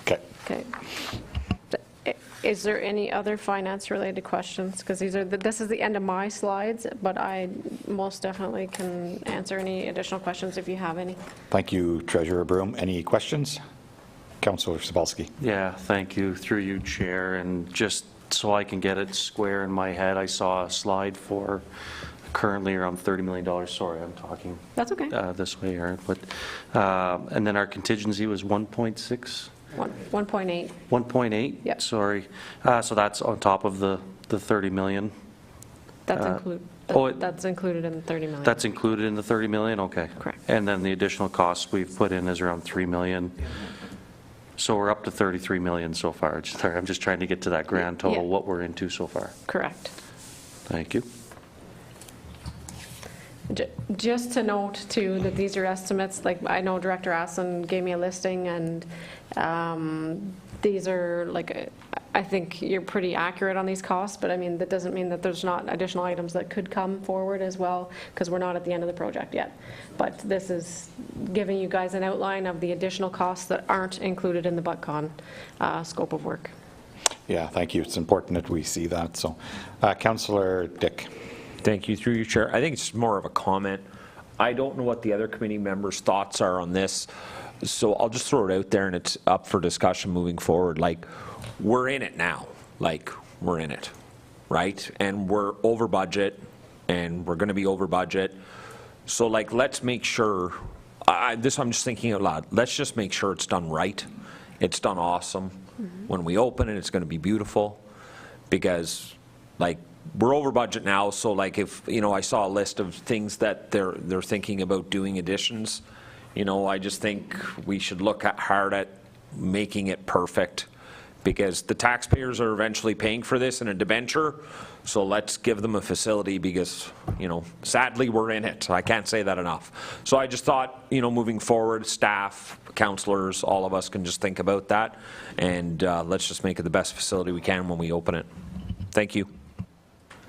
Okay. Okay. Is there any other finance-related questions? Because this is the end of my slides, but I most definitely can answer any additional questions if you have any. Thank you, Treasurer Broom. Any questions? Councillor Spolsky. Yeah, thank you, through you, Chair. And just so I can get it square in my head, I saw a slide for currently around $30 million. Sorry, I'm talking That's okay. this way, Aaron. But, and then our contingency was 1.6? 1.8. 1.8? Yep. Sorry. So that's on top of the 30 million? That's that's included in the 30 million. That's included in the 30 million? Okay. Correct. And then the additional costs we've put in is around 3 million. So we're up to 33 million so far. Sorry, I'm just trying to get to that grand total, Yeah. what we're into so far. Correct. Thank you. Just to note too that these are estimates. Like I know Director Aslan gave me a listing, and these are like I think you're pretty accurate on these costs. But I mean that doesn't mean that there's not additional items that could come forward as well, because we're not at the end of the project yet. But this is giving you guys an outline of the additional costs that aren't included in the BUTCON scope of work. Yeah, thank you. It's important that we see that. So, Councillor Dick. Thank you, through you, Chair. I think it's more of a comment. I don't know what the other committee members' thoughts are on this, so I'll just throw it out there, and it's up for discussion moving forward. Like, we're in it now. Like, we're in it, right? And we're over budget, and we're going to be over budget. So, like, let's make sure, I'm just thinking out loud, let's just make sure it's done right. It's done awesome. When we open it, it's going to be beautiful, because, like, we're over budget now, so like if, I saw a list of things that they're thinking about doing additions, I just think we should look hard at making it perfect, because the taxpayers are eventually paying for this in a debenture, so let's give them a facility because, sadly, we're in it. I can't say that enough. So I just thought, moving forward, staff, councillors, all of us can just think about that, and let's just make it the best facility we can when we open it. Thank you.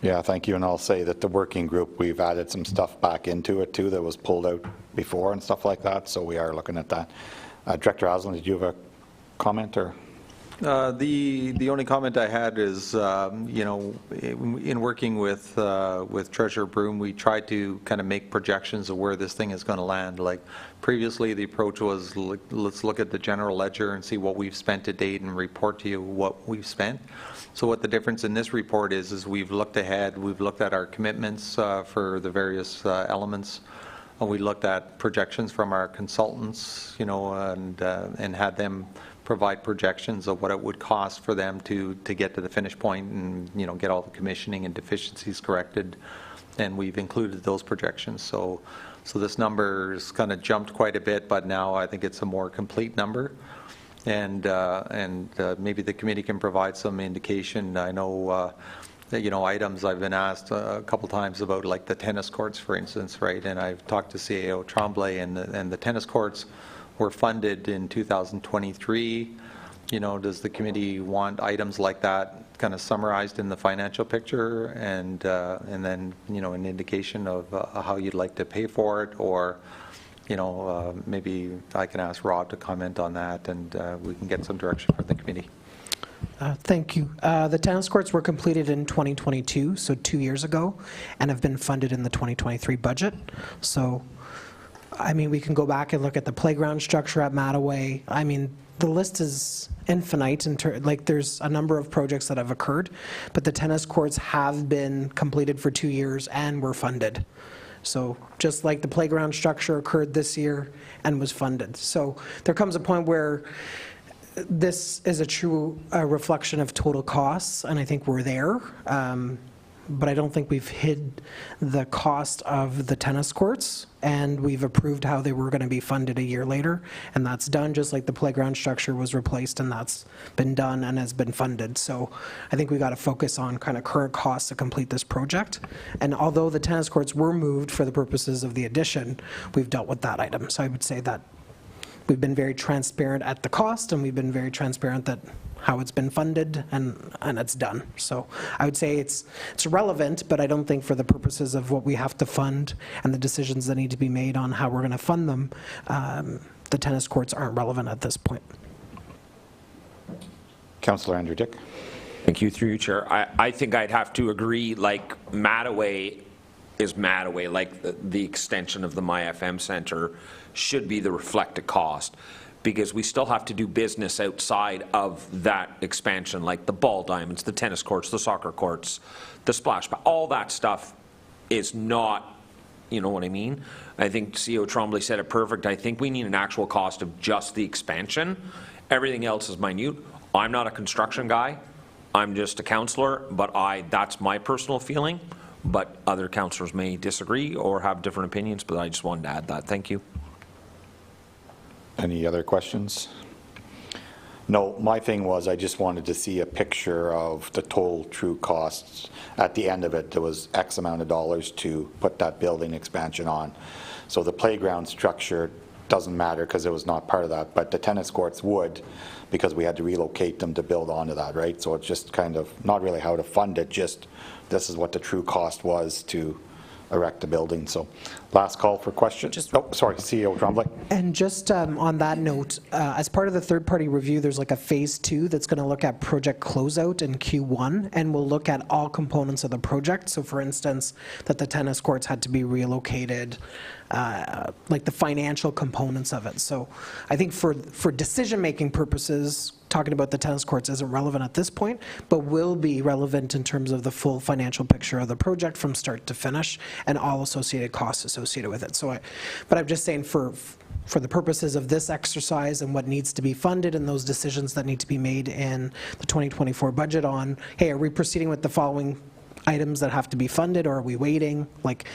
Yeah, thank you, and I'll say that the working group, we've added some stuff back into it too that was pulled out before and stuff like that, so we are looking at that. Director Aslan, did you have a comment or? The only comment I had is, in working with Treasurer Broom, we tried to kind of make projections of where this thing is going to land. Like previously, the approach was let's look at the general ledger and see what we've spent to date and report to you what we've spent. So what the difference in this report is we've looked ahead, we've looked at our commitments for the various elements. We looked at projections from our consultants, and had them provide projections of what it would cost for them to get to the finish point and, get all the commissioning and deficiencies corrected. And we've included those projections. So this number has kind of jumped quite a bit, but now I think it's a more complete number. And maybe the committee can provide some indication. I know, items I've been asked a couple times about, like the tennis courts, for instance, right? And I've talked to CAO Tremblay, and the tennis courts were funded in 2023. Does the committee want items like that kind of summarized in the financial picture, and then an indication of how you'd like to pay for it, or maybe I can ask Rob to comment on that, and we can get some direction from the committee. Thank you. The tennis courts were completed in 2022, so 2 years ago, and have been funded in the 2023 budget. So, we can go back and look at the playground structure at Mattaway. The list is infinite. There's a number of projects that have occurred, but the tennis courts have been completed for 2 years and were funded. So just like the playground structure occurred this year and was funded. So there comes a point where this is a true reflection of total costs, and I think we're there. But I don't think we've hid the cost of the tennis courts, and we've approved how they were going to be funded a year later, and that's done, just like the playground structure was replaced, and that's been done and has been funded. So I think we got to focus on kind of current costs to complete this project. And although the tennis courts were moved for the purposes of the addition, we've dealt with that item. So I would say that we've been very transparent at the cost, and we've been very transparent that how it's been funded, and it's done. So I would say it's relevant, but I don't think for the purposes of what we have to fund and the decisions that need to be made on how we're going to fund them, the tennis courts aren't relevant at this point. Councillor Andrew Dick. Thank you, through you, Chair. I think I'd have to agree, like Mattaway is Mattaway, like the extension of the MyFM Centre should be the reflected cost, because we still have to do business outside of that expansion, like the ball diamonds, the tennis courts, the soccer courts, the splash pad, all that stuff is not, you know what I mean? I think CEO Tremblay said it perfect. I think we need an actual cost of just the expansion. Everything else is minute. I'm not a construction guy. I'm just a councillor, but that's my personal feeling. But other councillors may disagree or have different opinions, but I just wanted to add that. Thank you. Any other questions? No, my thing was I just wanted to see a picture of the total true costs. At the end of it, there was X amount of dollars to put that building expansion on. So the playground structure doesn't matter because it was not part of that, but the tennis courts would, because we had to relocate them to build onto that, right? So it's just kind of not really how to fund it, just this is what the true cost was to erect the building. So last call for questions. Sorry, CEO Tremblay. And just on that note, as part of the third-party review, there's like a phase 2 that's going to look at project closeout in Q1, and we'll look at all components of the project. So for instance, that the tennis courts had to be relocated, like the financial components of it. So I think for decision-making purposes, talking about the tennis courts isn't relevant at this point, but will be relevant in terms of the full financial picture of the project from start to finish and all associated costs associated with it. But I'm just saying for the purposes of this exercise and what needs to be funded and those decisions that need to be made in the 2024 budget on, hey, are we proceeding with the following items that have to be funded, or are we waiting? Like,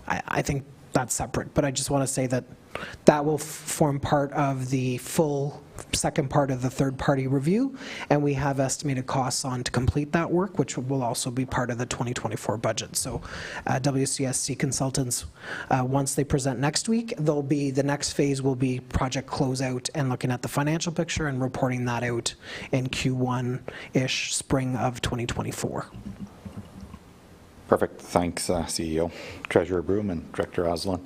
I think that's separate, but I just want to say that that will form part of the full second part of the third-party review, and we have estimated costs on to complete that work, which will also be part of the 2024 budget. So WCSC consultants, once they present next week, the next phase will be project closeout and looking at the financial picture and reporting that out in Q1-ish spring of 2024. Perfect. Thanks, CEO. Treasurer Broom and Director Oslin.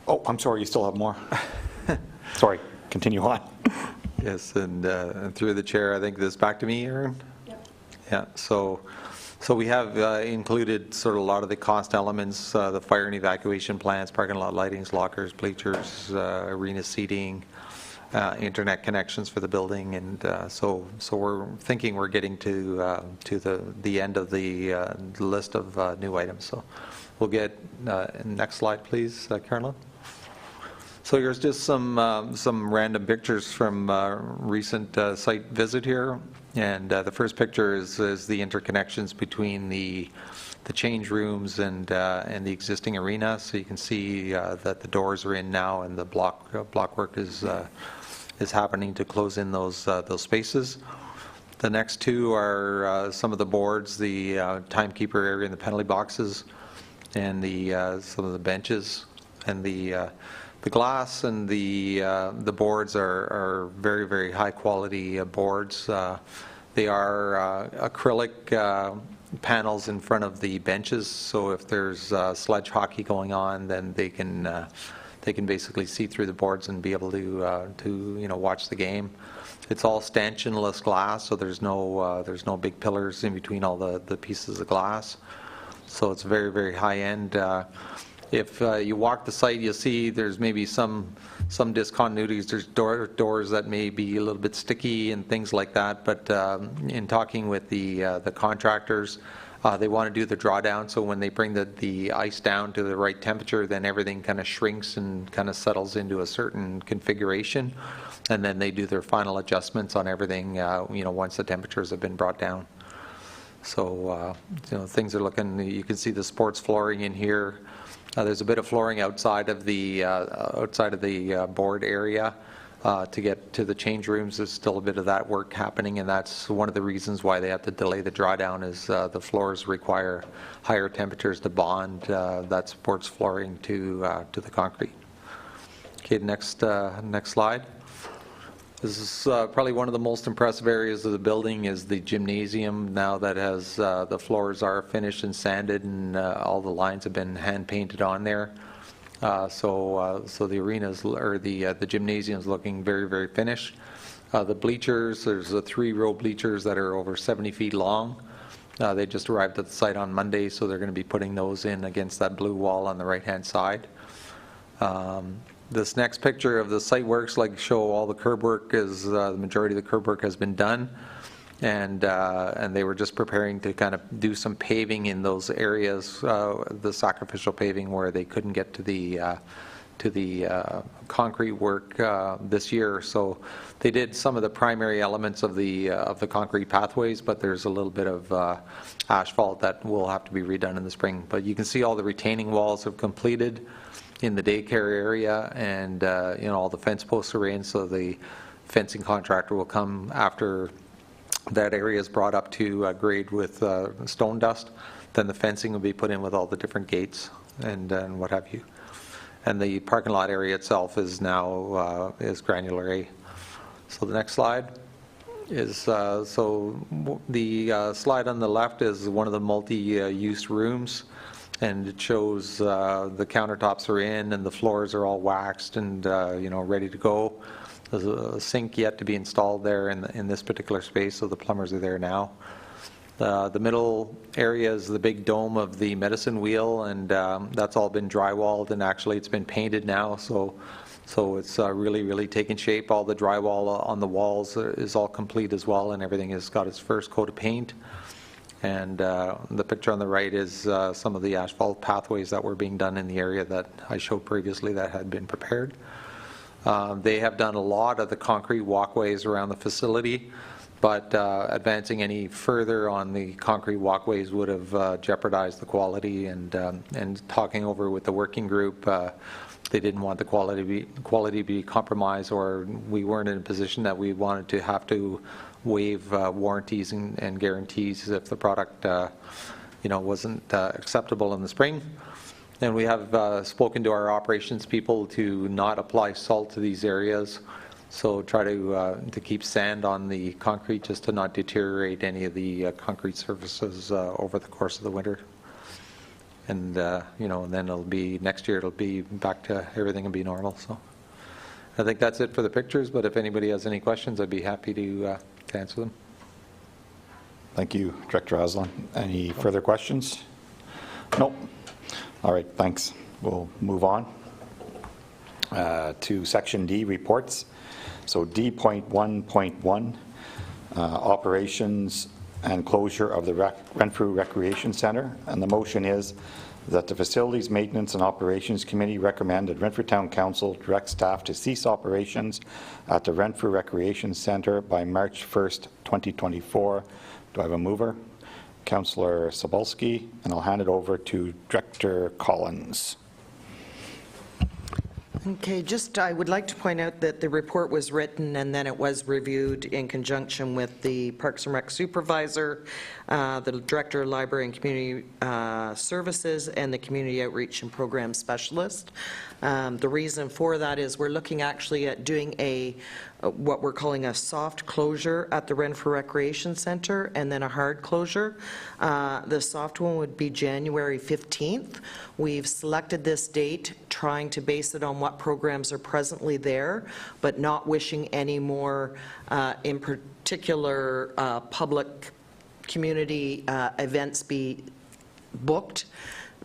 Oh, I'm sorry, you still have more. Sorry, continue on. Yes, and through the chair, I think this back to me, Aaron? Yep. Yeah, so we have included sort of a lot of the cost elements, the fire and evacuation plans, parking lot lightings, lockers, bleachers, arena seating, internet connections for the building, and so we're thinking we're getting to the end of the list of new items. So we'll get next slide, please, Carolyn. So here's just some random pictures from recent site visit here, and the first picture is the interconnections between the change rooms and the existing arena. So you can see that the doors are in now, and the block work is happening to close in those spaces. The next two are some of the boards, the timekeeper area and the penalty boxes, and some of the benches, and the glass and the boards are very, very high quality boards. They are acrylic panels in front of the benches, so if there's sledge hockey going on, then they can basically see through the boards and be able to watch the game. It's all stanchionless glass, so there's no big pillars in between all the pieces of glass. So it's very, very high end. If you walk the site, you'll see there's maybe some discontinuities. There's doors that may be a little bit sticky and things like that. But in talking with the contractors, they want to do the drawdown. So when they bring the ice down to the right temperature, then everything kind of shrinks and kind of settles into a certain configuration. And then they do their final adjustments on everything, once the temperatures have been brought down. So things are looking. You can see the sports flooring in here. There's a bit of flooring outside of the board area to get to the change rooms. There's still a bit of that work happening, and that's one of the reasons why they have to delay the drawdown. Is the floors require higher temperatures to bond that sports flooring to the concrete. Okay, next slide. This is probably one of the most impressive areas of the building is the gymnasium, now that has the floors are finished and sanded, and all the lines have been hand painted on there. So the arenas or the gymnasium is looking very, very finished. The bleachers, there's 3-row bleachers that are over 70 feet long. They just arrived at the site on Monday, so they're going to be putting those in against that blue wall on the right-hand side. This next picture of the site works show all the curb work is the majority of the curb work has been done, and they were just preparing to kind of do some paving in those areas, the sacrificial paving where they couldn't get to the concrete work this year. So they did some of the primary elements of the concrete pathways, but there's a little bit of asphalt that will have to be redone in the spring. But you can see all the retaining walls have completed in the daycare area, and all the fence posts are in, so the fencing contractor will come after that area is brought up to grade with stone dust. Then the fencing will be put in with all the different gates and what have you. And the parking lot area itself is now is granular A. So the next slide is the slide on the left is one of the multi-use rooms. And it shows the countertops are in and the floors are all waxed and ready to go. There's a sink yet to be installed there in this particular space, so the plumbers are there now. The middle area is the big dome of the medicine wheel, and that's all been drywalled, and actually it's been painted now, so it's really, really taken shape. All the drywall on the walls is all complete as well, and everything has got its first coat of paint. And the picture on the right is some of the asphalt pathways that were being done in the area that I showed previously that had been prepared. They have done a lot of the concrete walkways around the facility. but advancing any further on the concrete walkways would have jeopardized the quality, and talking over with the working group, they didn't want the quality to be compromised, or we weren't in a position that we wanted to have to waive warranties and guarantees if the product wasn't acceptable in the spring. And we have spoken to our operations people to not apply salt to these areas, so try to keep sand on the concrete just to not deteriorate any of the concrete surfaces over the course of the winter. And and then it'll be next year. It'll be back to everything will be normal. So I think that's it for the pictures. But if anybody has any questions, I'd be happy to answer them. Thank you, Director Aslan. Any further questions? Nope. All right, thanks. We'll move on to Section D, reports. So D.1.1, operations and closure of the Renfrew Recreation Centre. And the motion is that the Facilities Maintenance and Operations Committee recommend that Renfrew Town Council direct staff to cease operations at the Renfrew Recreation Centre by March 1st, 2024. Do I have a mover? Councillor Sobolski, and I'll hand it over to Director Collins. Okay, I would like to point out that the report was written and then it was reviewed in conjunction with the Parks and Rec Supervisor, the Director of Library and Community Services, and the Community Outreach and Program Specialist. The reason for that is we're looking actually at doing what we're calling a soft closure at the Renfrew Recreation Centre and then a hard closure. The soft one would be January 15th. We've selected this date trying to base it on what programs are presently there, but not wishing any more, in particular, public community events be booked,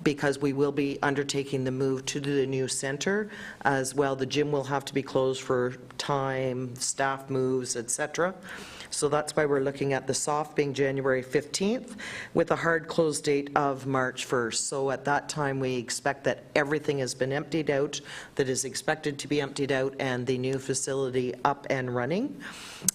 because we will be undertaking the move to the new centre. As well, the gym will have to be closed for time, staff moves, etc. So that's why we're looking at the soft being January 15th with a hard close date of March 1st. So at that time, we expect that everything has been emptied out that is expected to be emptied out and the new facility up and running.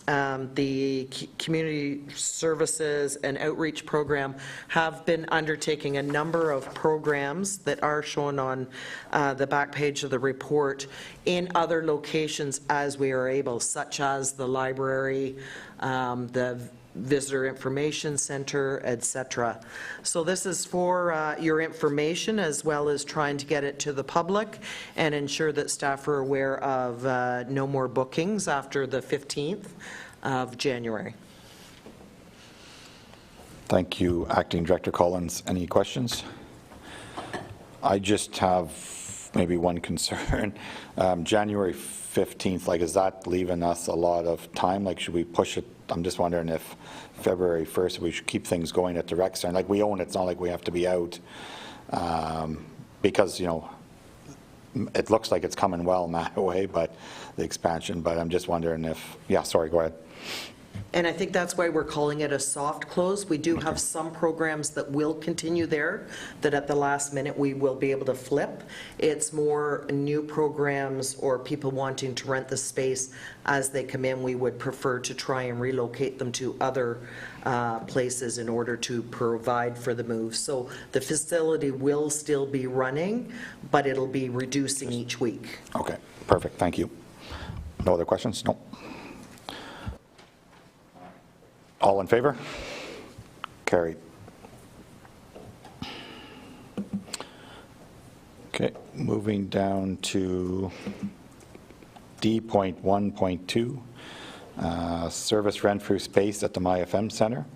The community services and outreach program have been undertaking a number of programs that are shown on the back page of the report in other locations as we are able, such as the library, the Visitor Information Center, etc. So this is for your information, as well as trying to get it to the public and ensure that staff are aware of no more bookings after the 15th of January. Thank you, Acting Director Collins. Any questions? I just have maybe one concern. January 15th, like, is that leaving us a lot of time? Like, should we push it? I'm just wondering if February 1st, we should keep things going at the rec center. Like, we own it, it's not like we have to be out, because, you know, it looks like it's coming well in that way, but the expansion, but I'm just wondering if, yeah, sorry, go ahead. And I think that's why we're calling it a soft close. We do have some programs that will continue there, that at the last minute we will be able to flip. It's more new programs or people wanting to rent the space as they come in. We would prefer to try and relocate them to other places in order to provide for the move. So the facility will still be running, but it'll be reducing each week. Okay, perfect, thank you. No other questions? No. All in favor? Carried. Okay, moving down to D.1.2, service Renfrew space at the MyFM Centre.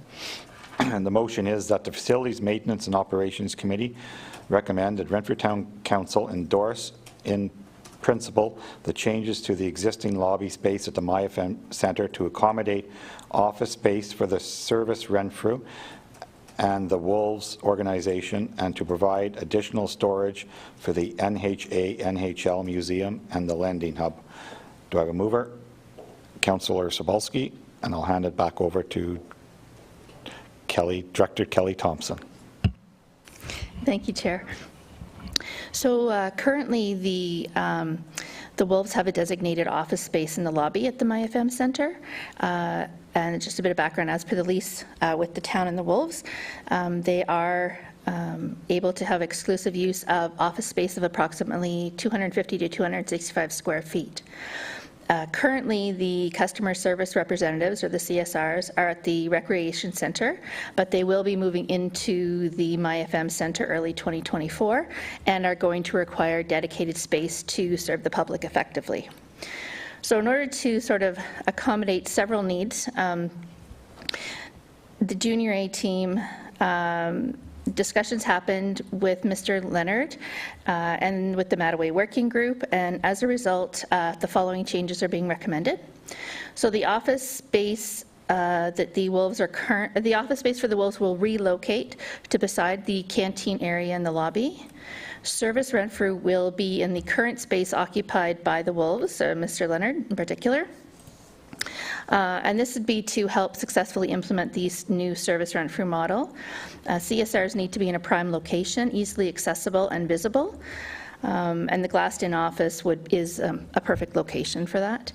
And the motion is that the Facilities Maintenance and Operations Committee recommend that Renfrew Town Council endorse in principle the changes to the existing lobby space at the MyFM Centre to accommodate office space for the service Renfrew and the Wolves organization, and to provide additional storage for the NHA-NHL Museum and the Lending Hub. Do I have a mover? Councillor Sobolski, and I'll hand it back over to Director Kelly Thompson. Thank you, Chair. So currently The Wolves have a designated office space in the lobby at the MyFM Center. And just a bit of background, as per the lease with the town and the Wolves, they are able to have exclusive use of office space of approximately 250 to 265 square feet. Currently, the customer service representatives, or the CSRs, are at the Recreation Center, but they will be moving into the MyFM Center early 2024 and are going to require dedicated space to serve the public effectively. So in order to sort of accommodate several needs, the Junior A team discussions happened with Mr. Leonard and with the Mattaway Working Group, and as a result, the following changes are being recommended. So the office space that the Wolves are the office space for the Wolves will relocate to beside the canteen area in the lobby. Service rent-through will be in the current space occupied by the Wolves, Mr. Leonard in particular. And this would be to help successfully implement these new service rent-through model. CSRs need to be in a prime location, easily accessible and visible, and the glassed-in office is a perfect location for that.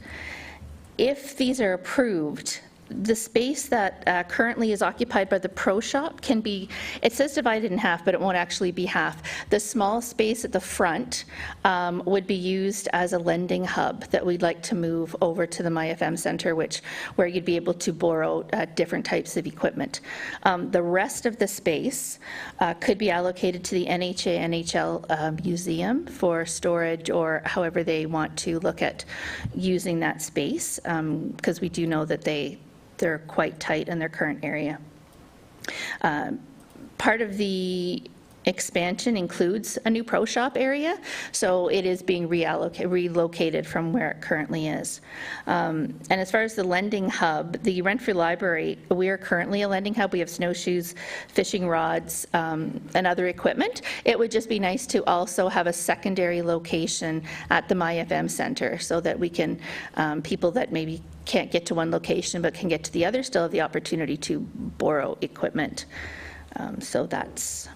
If these are approved, the space that currently is occupied by the pro shop can be, it says divided in half, but it won't actually be half. The small space at the front would be used as a lending hub that we'd like to move over to the MyFM Center, where you'd be able to borrow different types of equipment. The rest of the space could be allocated to the NHA NHL museum for storage, or however they want to look at using that space, because we do know that they're quite tight in their current area. Part of the expansion includes a new pro shop area, so it is being relocated from where it currently is. And as far as the lending hub, the Renfrew Library, we are currently a lending hub. We have snowshoes, fishing rods, and other equipment. It would just be nice to also have a secondary location at the MyFM Center so that we can, people that maybe can't get to one location but can get to the other still have the opportunity to borrow equipment. So that's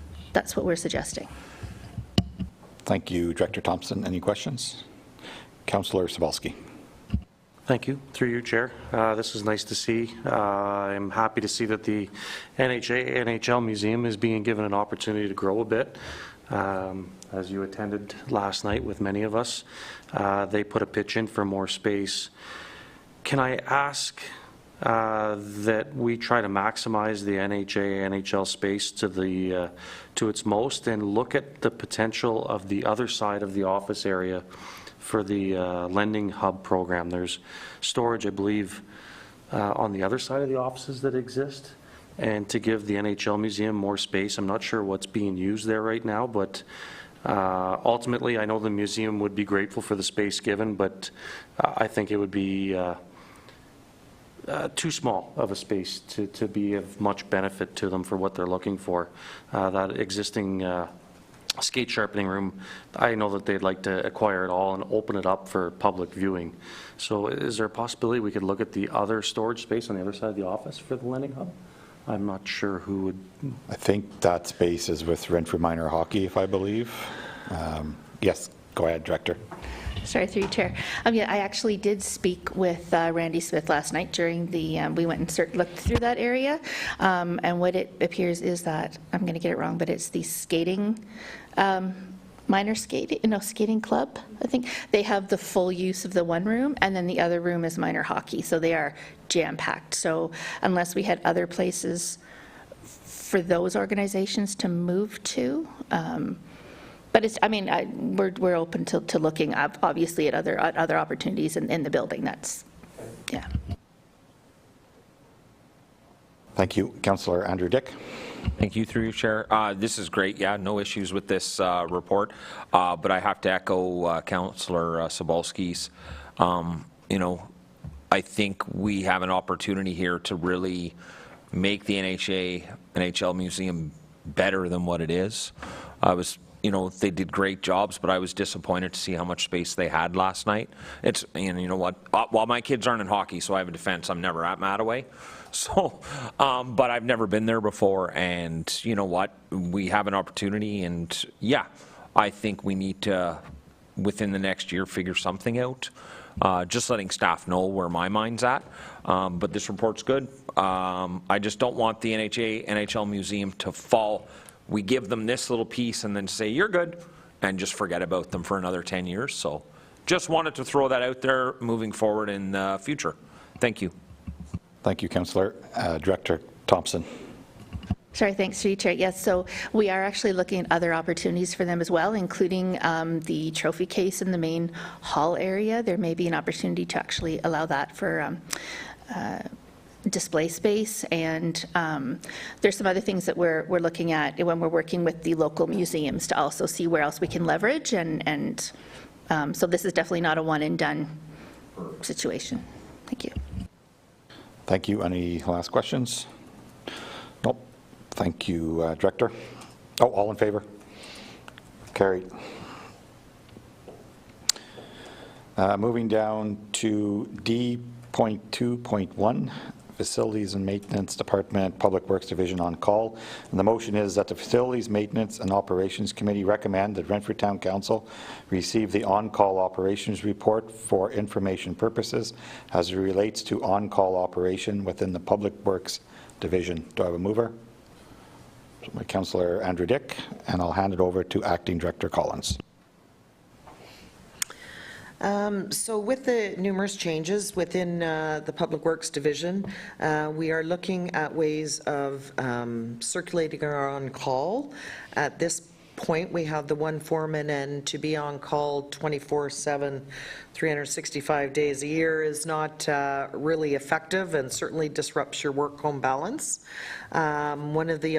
what we're suggesting. Thank you, Director Thompson. Any questions? Councillor Sobalski. Thank you. Through you, Chair. This is nice to see. I'm happy to see that the NHL Museum is being given an opportunity to grow a bit. As you attended last night with many of us, they put a pitch in for more space. Can I ask that we try to maximize the NHL space to its most, and look at the potential of the other side of the office area for the lending hub program? There's storage, I believe, on the other side of the offices that exist, and to give the NHL Museum more space. I'm not sure what's being used there right now, but ultimately I know the museum would be grateful for the space given, but I think it would be too small of a space to be of much benefit to them for what they're looking for. That existing skate sharpening room, I know that they'd like to acquire it all and open it up for public viewing. So is there a possibility we could look at the other storage space on the other side of the office for the lending hub? I'm not sure who would. I think that space is with Renfrew Minor Hockey, if I believe. Yes, go ahead, Director. Sorry, through you, Chair. Yeah, I actually did speak with Randy Smith last night during the, we went and looked through that area, and what it appears is that, I'm going to get it wrong, but it's the skating, skating club, I think. They have the full use of the one room, and then the other room is minor hockey, so they are jam-packed. So unless we had other places for those organizations to move to, but it's, I mean, we're open to looking obviously at other opportunities in the building. That's, yeah. Thank you. Councillor Andrew Dick. Thank you, through you, Chair. This is great. Yeah, no issues with this report, but I have to echo Councillor Sobalski's. You know, I think we have an opportunity here to really make the NHL Museum better than what it is. You know, they did great jobs, but I was disappointed to see how much space they had last night. And you know what, while my kids aren't in hockey, so I have a defense, I'm never at Mattaway. So, but I've never been there before, and you know what, we have an opportunity, and yeah, I think we need to within the next year, figure something out. Just letting staff know where my mind's at. But this report's good. I just don't want the NHL Museum to fall. We give them this little piece and then say, you're good, and just forget about them for another 10 years. So just wanted to throw that out there moving forward in the future. Thank you. Thank you, Councillor. Director Thompson. Sorry, thanks, through you, Chair. Yes, so we are actually looking at other opportunities for them as well, including the trophy case in the main hall area. There may be an opportunity to actually allow that for display space, and there's some other things that we're looking at when we're working with the local museums to also see where else we can leverage, and so this is definitely not a one and done situation. Thank you. Thank you. Any last questions? Nope. Thank you, Director. Oh, all in favor? Carried. Moving down to D.2.1, Facilities and Maintenance Department, Public Works Division on call. And the motion is that the Facilities, Maintenance and Operations Committee recommend that Renfrew Town Council receive the on-call operations report for information purposes as it relates to on-call operation within the Public Works Division. Do I have a mover? My Councillor Andrew Dick, and I'll hand it over to Acting Director Collins. So with the numerous changes within the Public Works Division, we are looking at ways of circulating our on-call. At this point, we have the one foreman, and to be on call 24/7, 365 days a year is not really effective and certainly disrupts your work-home balance. One of the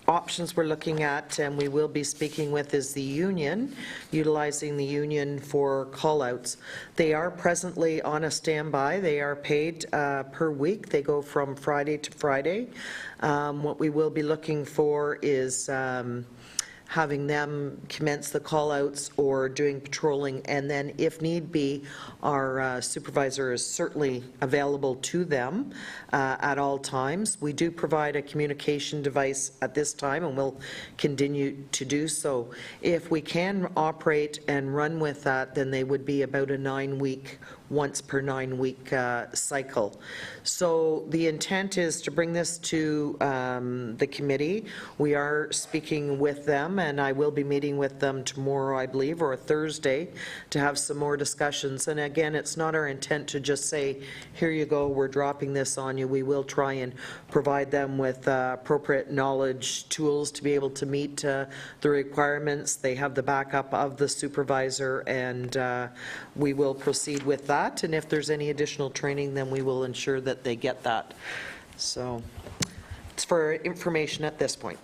options we're looking at, and we will be speaking with, is the union, utilizing the union for call-outs. They are presently on a standby. They are paid per week. They go from Friday to Friday. What we will be looking for is having them commence the call-outs or doing patrolling, and then if need be, our supervisor is certainly available to them at all times. We do provide a communication device at this time, and we'll continue to do so. If we can operate and run with that, then they would be about a 9-week, once per 9-week cycle. So the intent is to bring this to the committee. We are speaking with them, and I will be meeting with them tomorrow, I believe, or Thursday, to have some more discussions. And again, it's not our intent to just say, here you go, we're dropping this on you. We will try and provide them with appropriate knowledge tools to be able to meet the requirements. They have the backup of the supervisor, and we will proceed with that. And if there's any additional training, then we will ensure that they get that. So it's for information at this point.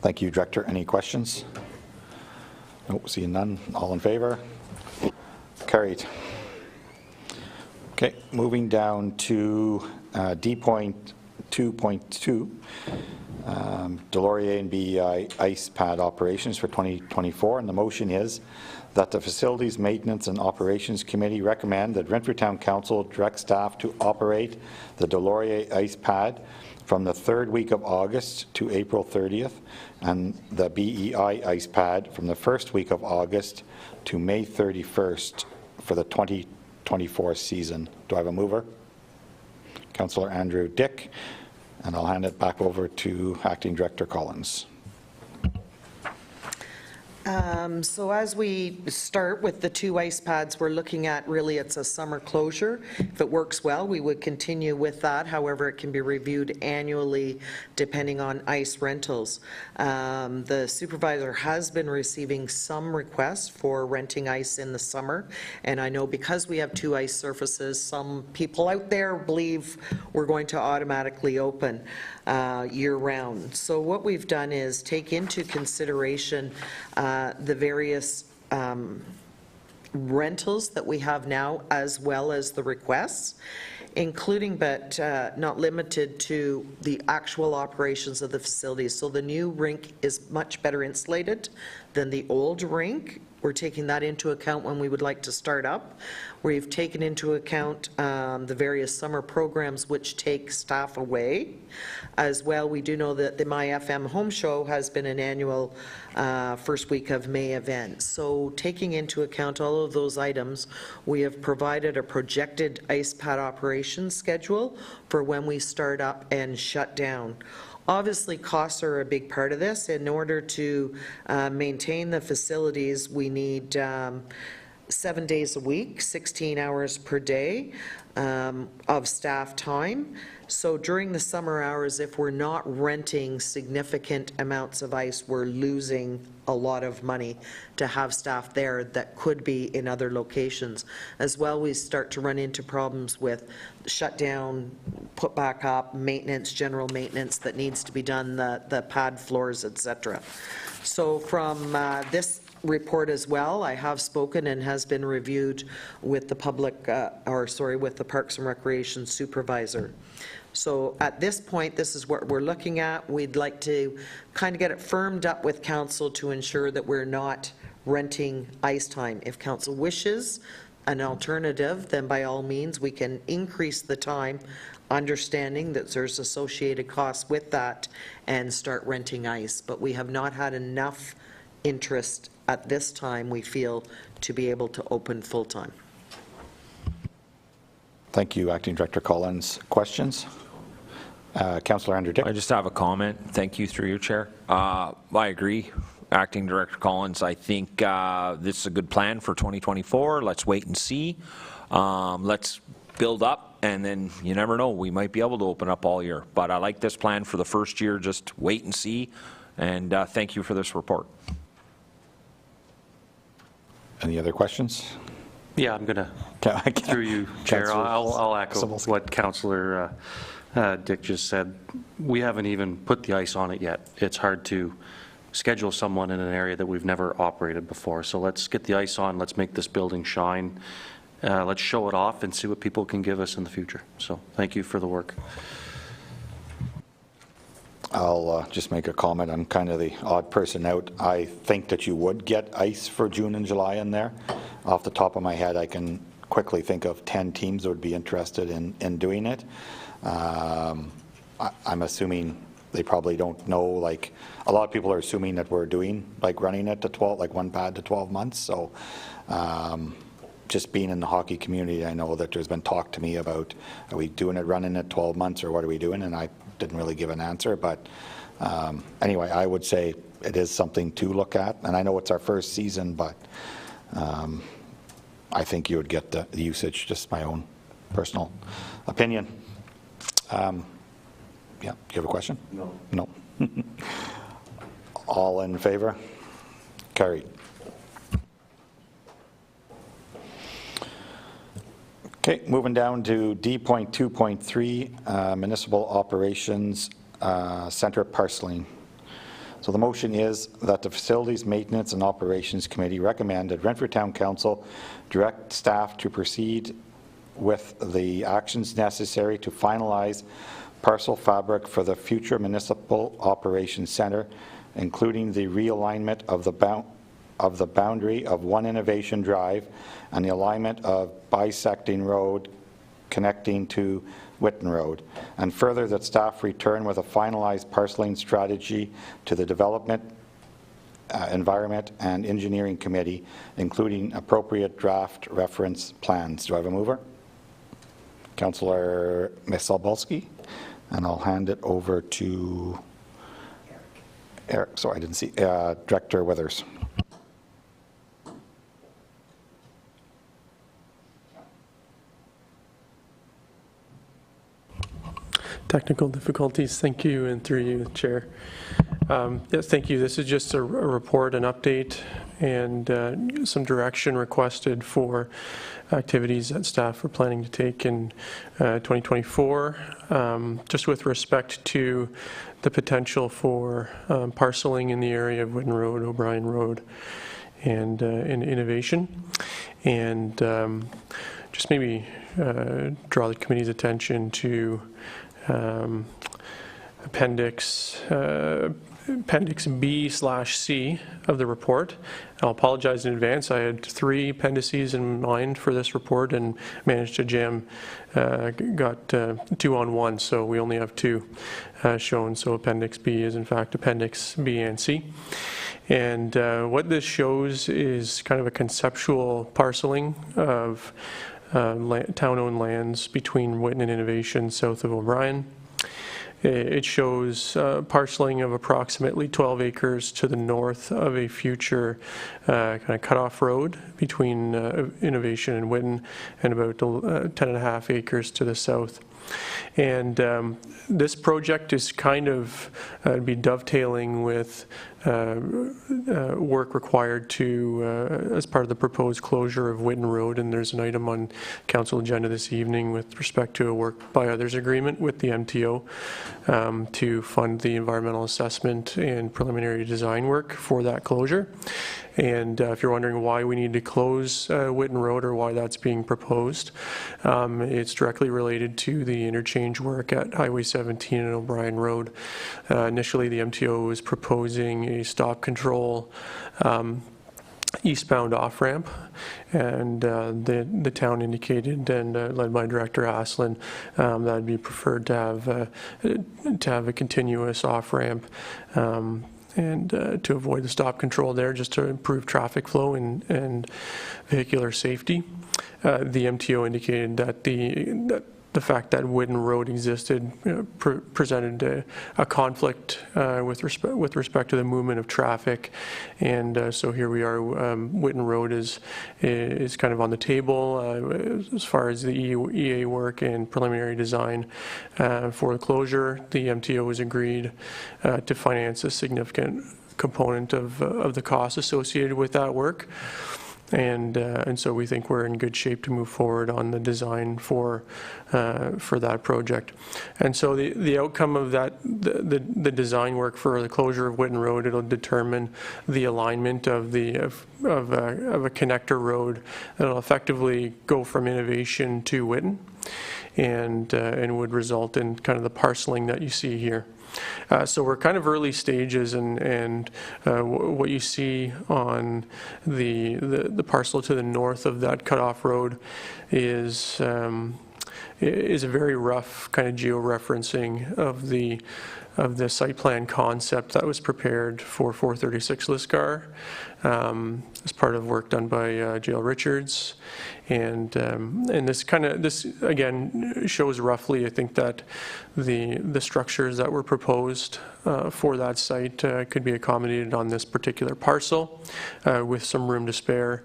Thank you, Director. Any questions? Nope, seeing none. All in favor? Carried. Okay, moving down to D.2.2, Delorier and BEI ice pad operations for 2024, and the motion is that the Facilities, Maintenance and Operations Committee recommend that Renfrew Town Council direct staff to operate the Delorier ice pad from the 3rd week of August to April 30th, and the BEI ice pad from the 1st week of August to May 31st for the 2024 season. Do I have a mover? Councillor Andrew Dick, and I'll hand it back over to Acting Director Collins. So as we start with the 2 ice pads, we're looking at, really, it's a summer closure. If it works well, we would continue with that. However, it can be reviewed annually depending on ice rentals. The supervisor has been receiving some requests for renting ice in the summer, and I know because we have 2 ice surfaces, some people out there believe we're going to automatically open year-round. So what we've done is take into consideration the various rentals that we have now, as well as the requests, including but not limited to the actual operations of the facilities. So the new rink is much better insulated than the old rink, We're taking that into account when we would like to start up. We've taken into account the various summer programs which take staff away. As well, we do know that the My FM Home Show has been an annual first week of May event. So taking into account all of those items, we have provided a projected ice pad operations schedule for when we start up and shut down. Obviously, costs are a big part of this. In order to maintain the facilities, we need 7 days a week, 16 hours per day of staff time. So during the summer hours, if we're not renting significant amounts of ice, we're losing a lot of money to have staff there that could be in other locations. As well, we start to run into problems with shutdown, put back up, maintenance, general maintenance that needs to be done, the pad floors, etc. So from this report as well, I have spoken and has been reviewed with the with the Parks and Recreation supervisor. So at this point, this is what we're looking at. We'd like to kind of get it firmed up with council to ensure that we're not renting ice time. If council wishes an alternative, then by all means, we can increase the time, understanding that there's associated costs with that, and start renting ice. But we have not had enough interest at this time, we feel, to be able to open full-time. Thank you, Acting Director Collins. Questions? Councillor Andrew Dick. I just have a comment. Thank you through you, Chair. I agree, Acting Director Collins. I think this is a good plan for 2024. Let's wait and see. Let's build up, and then you never know. We might be able to open up all year. But I like this plan for the first year. Just wait and see. And thank you for this report. Any other questions? Yeah, I'm going to, through you, Chair, I'll echo what Councillor Dick just said. We haven't even put the ice on it yet. It's hard to schedule someone in an area that we've never operated before. So let's get the ice on. Let's make this building shine. Let's show it off and see what people can give us in the future. So thank you for the work. I'll just make a comment. I'm kind of the odd person out. I think that you would get ice for June and July in there. Off the top of my head, I can quickly think of 10 teams that would be interested in doing it. I'm assuming they probably don't know, like, a lot of people are assuming that we're doing, like, running it to 12, like one pad to 12 months. So just being in the hockey community, I know that there's been talk to me about, are we doing it, running it 12 months, or what are we doing? And I didn't really give an answer, but anyway, I would say it is something to look at. And I know it's our first season, but I think you would get the usage, just my own personal opinion. Yeah, do you have a question? No. No. All in favor? Carried. Okay, moving down to D.2.3, Municipal Operations Center Parceling. So the motion is that the Facilities Maintenance and Operations Committee recommend that Renfrew Town Council direct staff to proceed with the actions necessary to finalize parcel fabric for the future Municipal Operations Center, including the realignment of the boundary of One Innovation Drive and the alignment of bisecting road connecting to Whitten Road, and further that staff return with a finalized parceling strategy to the Development, Environment and Engineering Committee, including appropriate draft reference plans. Do I have a mover? Councillor Misalbalski, and I'll hand it over to Eric. Sorry, I didn't see Director Withers. Technical difficulties. Thank you, and through you, Chair. Yes, thank you. This is just a report, an update, and some direction requested for activities that staff are planning to take in 2024, just with respect to the potential for parceling in the area of Whitten Road, O'Brien Road, and in Innovation. And just maybe draw the committee's attention to Appendix Appendix B/C of the report. I'll apologize in advance. I had 3 appendices in mind for this report and managed to jam, got 2 on 1, so we only have 2 shown. So Appendix B is in fact Appendix B and C. And what this shows is kind of a conceptual parceling of town-owned lands between Whitten and Innovation south of O'Brien. It shows parceling of approximately 12 acres to the north of a future kind of cutoff road between Innovation and Whitten, and about 10.5 acres to the south. And this project is kind of be dovetailing with work required to, as part of the proposed closure of Whitten Road, and there's an item on council agenda this evening with respect to a work by others agreement with the MTO to fund the environmental assessment and preliminary design work for that closure. And if you're wondering why we need to close Whitten Road or why that's being proposed, it's directly related to the interchange work at Highway 17 and O'Brien Road. Initially, the MTO was proposing a stop control eastbound off-ramp, and the town indicated, and led by Director Aslin, that would be preferred to have a continuous off-ramp and to avoid the stop control there, just to improve traffic flow and vehicular safety. The MTO indicated that the fact that Whitten Road existed presented a conflict with respect to the movement of traffic, and so here we are. Whitten Road is kind of on the table as far as the EA work and preliminary design for the closure. The MTO has agreed to finance a significant component of the costs associated with that work. And so we think we're in good shape to move forward on the design for that project. And so the outcome of that, the design work for the closure of Whitten Road, it'll determine the alignment of a connector road that'll effectively go from Innovation to Whitten, and would result in kind of the parceling that you see here. So we're kind of early stages, and what you see on the parcel to the north of that cutoff road is a very rough kind of geo-referencing of the site plan concept that was prepared for 436 Lisgar as part of work done by J.L. Richards. And this again shows roughly, I think, that the structures that were proposed for that site could be accommodated on this particular parcel with some room to spare.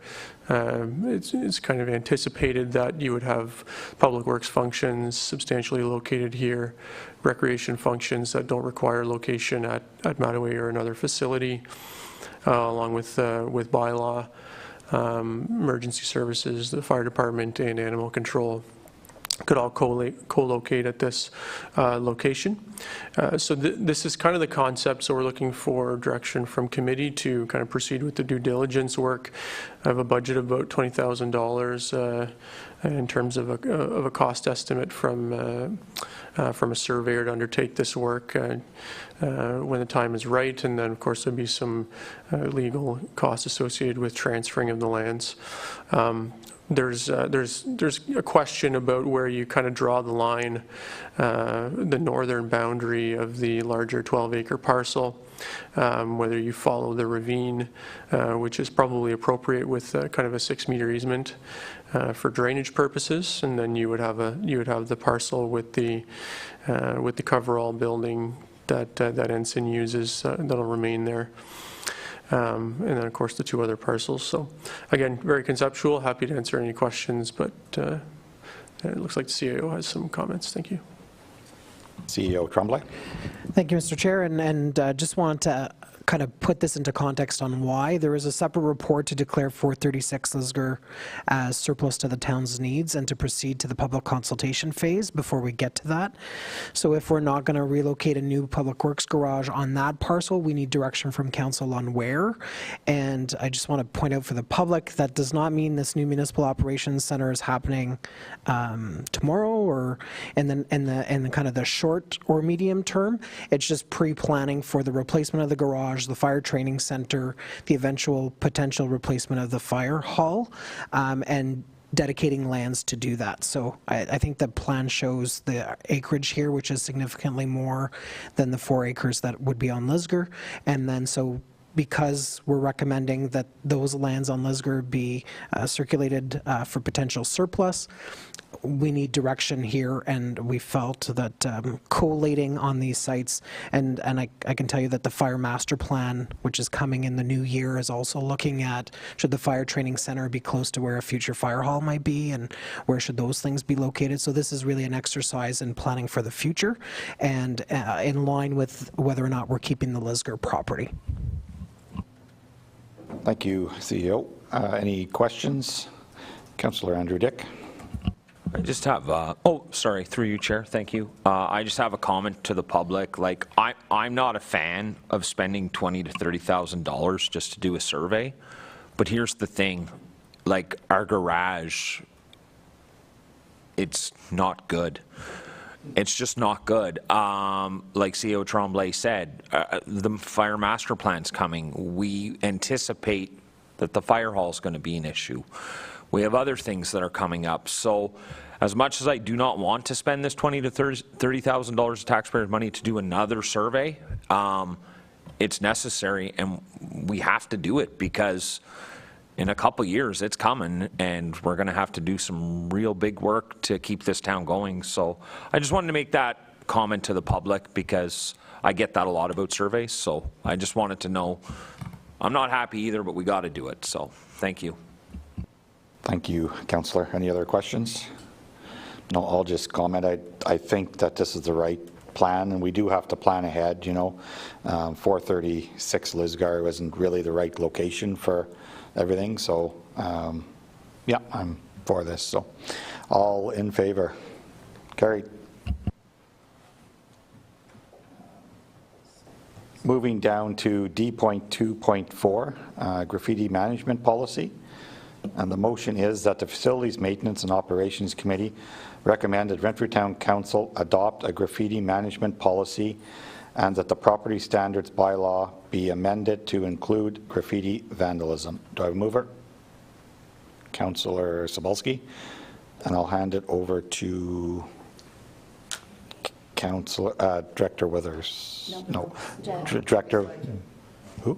It's kind of anticipated that you would have public works functions substantially located here, recreation functions that don't require location at Mattaway or another facility, along with bylaw, emergency services, the fire department, and animal control could all co-locate at this location. So this is kind of the concept, so we're looking for direction from committee to kind of proceed with the due diligence work. I have a budget of about $20,000 in terms of a cost estimate from a surveyor to undertake this work when the time is right, and then of course there'll be some legal costs associated with transferring of the lands. There's a question about where you kind of draw the line, the northern boundary of the larger 12-acre parcel, whether you follow the ravine, which is probably appropriate with kind of a 6-meter easement for drainage purposes, and then you would have the parcel with the coverall building that Ensign uses that'll remain there. And then, of course, the 2 other parcels. So, again, very conceptual. Happy to answer any questions, but it looks like the CAO has some comments. Thank you. CEO Tremblay. Thank you, Mr. Chair, and just want to kind of put this into context on why. There is a separate report to declare 436 Lisgar as surplus to the town's needs and to proceed to the public consultation phase before we get to that. So if we're not going to relocate a new public works garage on that parcel, we need direction from council on where. And I just want to point out for the public, that does not mean this new municipal operations center is happening tomorrow or in the kind of the short or medium term. It's just pre-planning for the replacement of the garage, the fire training center, the eventual potential replacement of the fire hall, and dedicating lands to do that. So I think the plan shows the acreage here, which is significantly more than the 4 acres that would be on Lisgar. And then so because we're recommending that those lands on Lisgar be circulated for potential surplus, we need direction here, and we felt that collating on these sites, and I can tell you that the fire master plan, which is coming in the new year, is also looking at should the fire training center be close to where a future fire hall might be, and where should those things be located. So this is really an exercise in planning for the future, and in line with whether or not we're keeping the Lisgar property. Thank you, CEO. Any questions? Councillor Andrew Dick. I just have, sorry, through you, Chair, thank you. I just have a comment to the public. Like, I'm not a fan of spending $20,000 to $30,000 just to do a survey, but here's the thing, like, our garage, it's not good. It's just not good. Like CEO Tremblay said, the fire master plan's coming. We anticipate that the fire hall is going to be an issue. We have other things that are coming up. So as much as I do not want to spend this $20,000 to $30,000 of taxpayers' money to do another survey, it's necessary, and we have to do it because in a couple years it's coming, and we're going to have to do some real big work to keep this town going. So I just wanted to make that comment to the public because I get that a lot about surveys. So I just wanted to know, I'm not happy either, but we got to do it. So thank you. Thank you, Councillor. Any other questions? No, I'll just comment. I think that this is the right plan, and we do have to plan ahead, you know. 436 Lisgar wasn't really the right location for everything, so yeah, I'm for this. So all in favor? Carried. Moving down to D.2.4, graffiti management policy. And the motion is that the Facilities Maintenance and Operations Committee recommend that Renfrew Town Council adopt a graffiti management policy and that the property standards bylaw be amended to include graffiti vandalism. Do I have a mover? Councillor Sobolski. And I'll hand it over to Director Withers. No. Director. Who?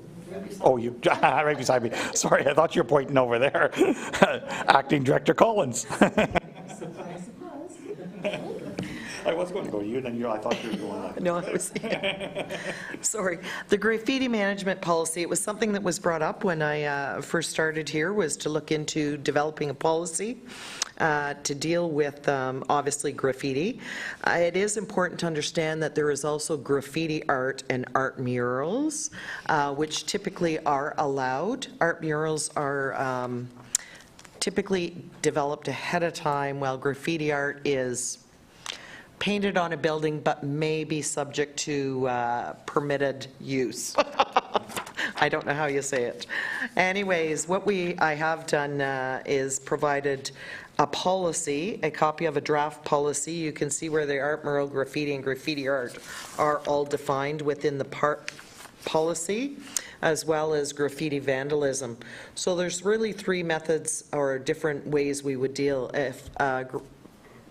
Oh, you, right beside me. Sorry, I thought you were pointing over there. Acting Director Collins. I was going to go to you, then I thought you were going on. No, I was, sorry. The graffiti management policy, it was something that was brought up when I first started here, was to look into developing a policy to deal with, obviously, graffiti. It is important to understand that there is also graffiti art and art murals, which typically are allowed. Art murals are typically developed ahead of time, while graffiti art is painted on a building but may be subject to permitted use. I don't know how you say it. Anyways, what I have done is provided a policy, a copy of a draft policy. You can see where the art mural, graffiti, and graffiti art are all defined within the policy, as well as graffiti vandalism. So there's really 3 methods or different ways we would deal. If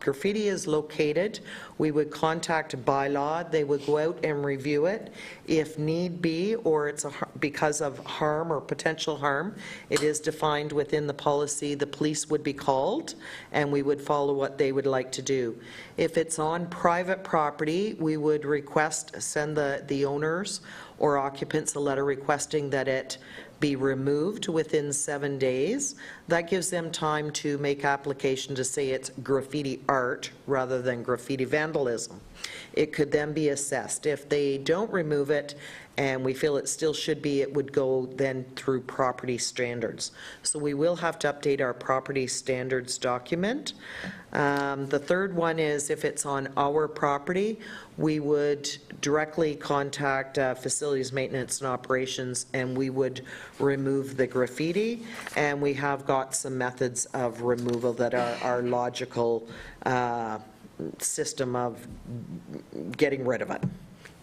graffiti is located, we would contact bylaw. They would go out and review it. If need be, or it's because of harm or potential harm, it is defined within the policy. The police would be called, and we would follow what they would like to do. If it's on private property, we would send the owners or occupants a letter requesting that it be removed within 7 days. That gives them time to make application to say it's graffiti art rather than graffiti vandalism. It could then be assessed. If they don't remove it and we feel it still should be, it would go then through property standards. So we will have to update our property standards document. The third one is if it's on our property, we would directly contact facilities maintenance and operations, and we would remove the graffiti. And we have got some methods of removal that are our logical system of getting rid of it.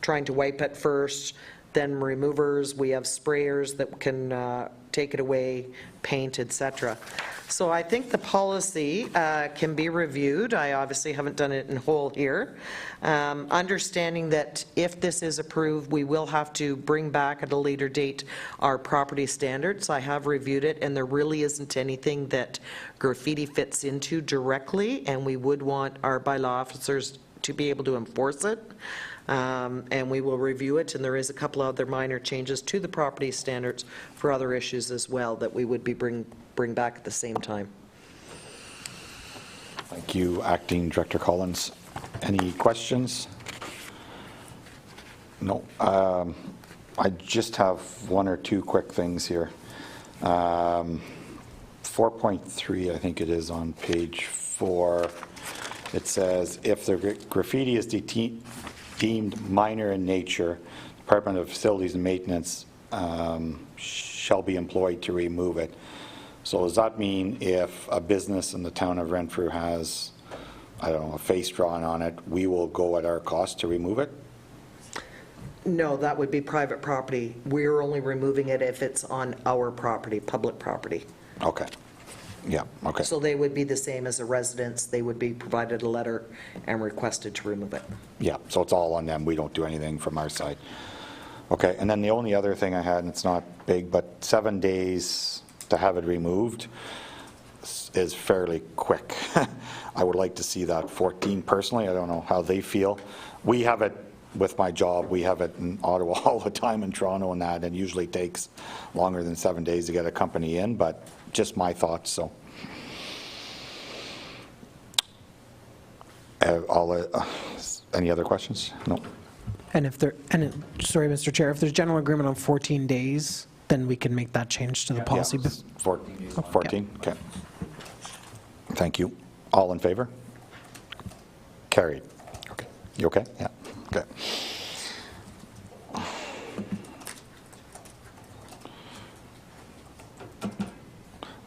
Trying to wipe it first, then removers. We have sprayers that can take it away, paint, etc. So I think the policy can be reviewed. I obviously haven't done it in whole here. Understanding that if this is approved, we will have to bring back at a later date our property standards. I have reviewed it, and there really isn't anything that graffiti fits into directly, and we would want our bylaw officers to be able to enforce it. And we will review it, and there is a couple other minor changes to the property standards for other issues as well that we would be bring back at the same time. Thank you, Acting Director Collins. Any questions? No. I just have one or two quick things here. 4.3, I think it is on page 4. It says, if the graffiti is deemed minor in nature, Department of Facilities and Maintenance shall be employed to remove it. So does that mean if a business in the town of Renfrew has, I don't know, a face drawn on it, we will go at our cost to remove it? No, that would be private property. We're only removing it if it's on our property, public property. Okay. Yeah, okay. So they would be the same as a residence. They would be provided a letter and requested to remove it. Yeah, so it's all on them. We don't do anything from our side. Okay, and then the only other thing I had, and it's not big, but 7 days to have it removed is fairly quick. I would like to see that 14 personally. I don't know how they feel. We have it with my job. We have it in Ottawa all the time, in Toronto and that. It usually takes longer than 7 days to get a company in, but just my thoughts. So any other questions? No. And if there, sorry, Mr. Chair, if there's general agreement on 14 days, then we can make that change to the policy. Yeah, 14, okay. Thank you. All in favor? Carried. Okay. You okay? Yeah, okay.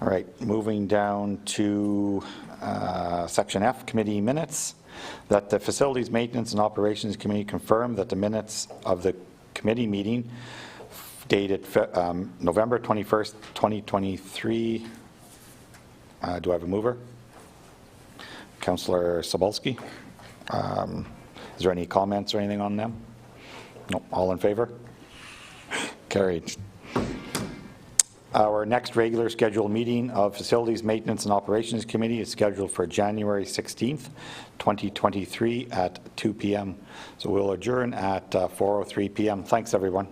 All right, moving down to Section F, Committee Minutes. That the Facilities Maintenance and Operations Committee confirmed that the minutes of the committee meeting dated November 21st, 2023. Do I have a mover? Councillor Sobolski. Is there any comments or anything on them? No. All in favor? Carried. Our next regular scheduled meeting of Facilities Maintenance and Operations Committee is scheduled for January 16th, 2023 at 2 p.m. So we'll adjourn at 4:03 p.m. Thanks, everyone.